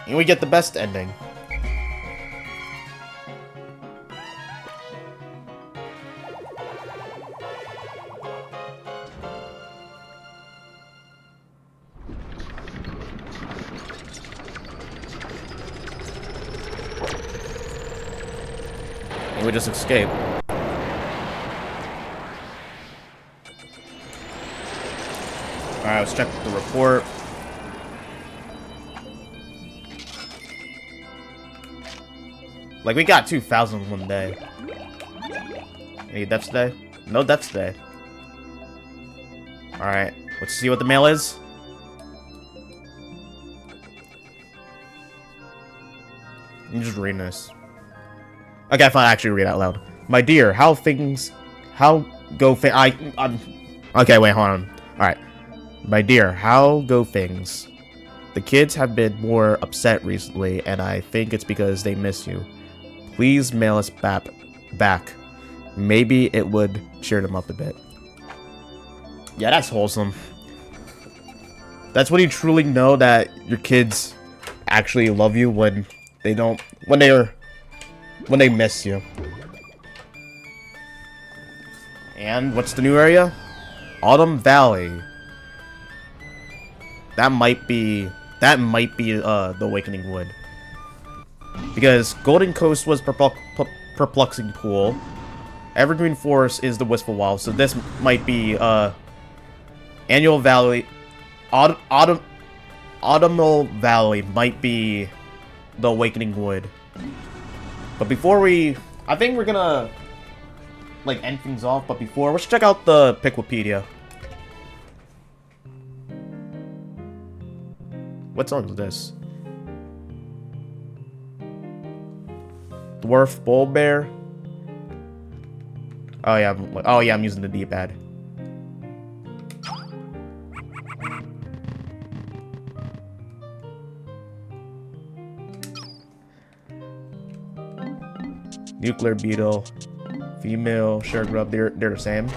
And we get the best ending. And we just escape. Alright, let's check the report. Like, we got 2,000 one day. Any deaths today? No deaths today. Alright, let's see what the mail is. I'm just reading this. Okay, fine, actually read out loud. My dear, okay, wait, hold on. Alright. My dear, how go things? The kids have been more upset recently, and I think it's because they miss you. Please mail us back. Maybe it would cheer them up a bit. Yeah, that's wholesome. That's when you truly know that your kids actually love you when they miss you. And what's the new area? Autumn Valley. That might be the Awakening Wood. Because Golden Coast was Perplexing Pool. Evergreen Forest is the Wistful Wild, so this might be Annual Valley. Autumnal Valley might be the Awakening Wood. But before I think we're gonna like end things off, but before, let's check out the Pikwipedia. What song is this? Dwarf Bull Bear. Oh yeah, I'm using the D-pad. Nuclear Beetle, female Suregrub, they're the same.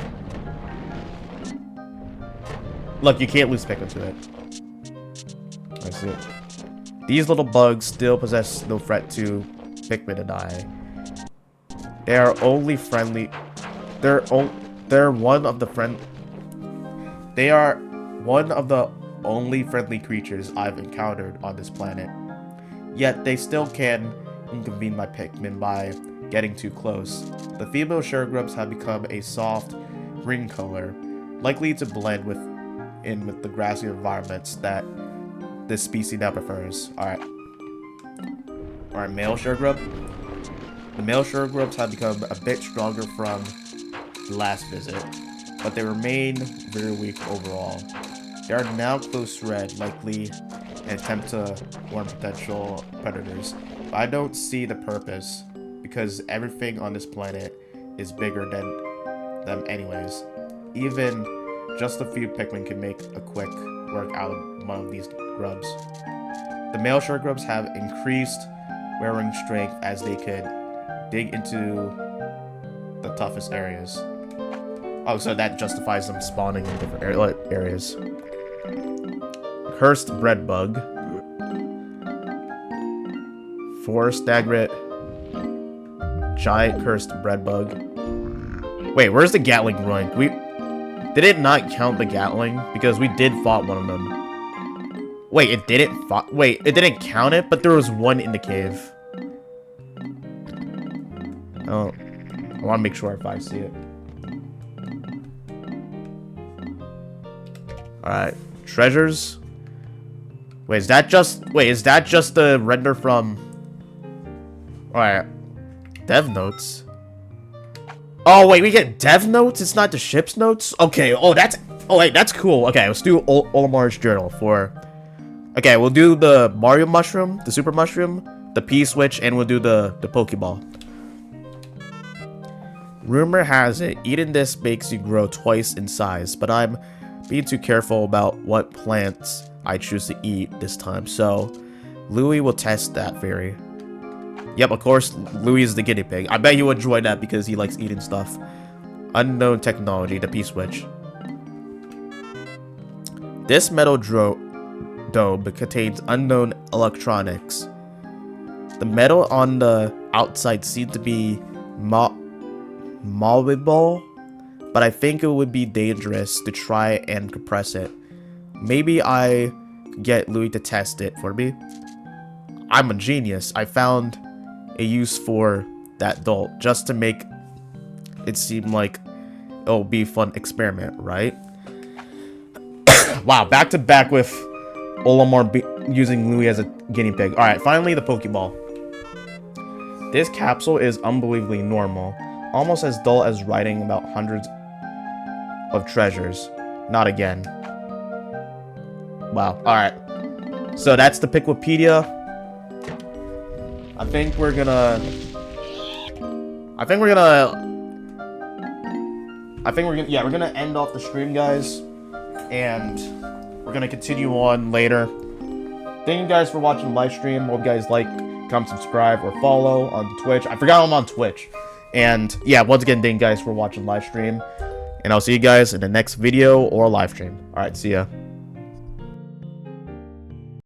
Look, you can't lose Pikmin to it. I see it. These little bugs still possess no threat to Pikmin and I. They are only friendly. They are one of the only friendly creatures I've encountered on this planet. Yet they still can inconvene my Pikmin by getting too close. The female Suregrubs have become a soft green color, likely to blend in with the grassy environments that this species now prefers. Alright, male Suregrub. The male Suregrubs have become a bit stronger from last visit, but they remain very weak overall. They are now close to red, likely an attempt to warn potential predators. But I don't see the purpose, because everything on this planet is bigger than them anyways. Even just a few Pikmin can make a quick work out of one of these grubs. The male short grubs have increased wearing strength as they could dig into the toughest areas. Oh, so that justifies them spawning in different areas. Cursed bread bug. Forest stagret. Giant cursed bread bug. Wait, where's the Gatling run? Did it not count the Gatling? Because we did fought one of them. Wait, it didn't count it, but there was one in the cave. Oh, I want to make sure if I see it. Alright, treasures. Wait, is that just the render from... Alright, dev notes. Oh, wait, we get dev notes? It's not the ship's notes? Okay, oh, wait, that's cool. Okay, let's do Olamar's journal for... Okay, we'll do the Mario mushroom, the super mushroom, the P-switch, and we'll do the Pokeball. Rumor has it, eating this makes you grow twice in size, but I'm being too careful about what plants I choose to eat this time, so Louis will test that theory. Yep, of course, Louis is the guinea pig. I bet he would enjoy that because he likes eating stuff. Unknown technology, the P-switch. This metal dome contains unknown electronics. The metal on the outside seems to be malleable, but I think it would be dangerous to try and compress it. Maybe I get Louis to test it for me. I'm a genius. I found a use for that doll just to make it seem like it'll be a fun experiment, right? Wow, back to back with Olamar using Louis as a guinea pig. Alright, finally the Pokeball. This capsule is unbelievably normal, almost as dull as writing about hundreds of treasures. Not again. Wow, alright. So that's the Pikwipedia. We're gonna end off the stream, guys, and we're gonna continue on later. Thank you guys for watching the live stream. Hope you guys like, comment, subscribe, or follow on Twitch. I forgot I'm on Twitch. And yeah, once again, thank you guys for watching live stream, and I'll see you guys in the next video or live stream. All right, see ya.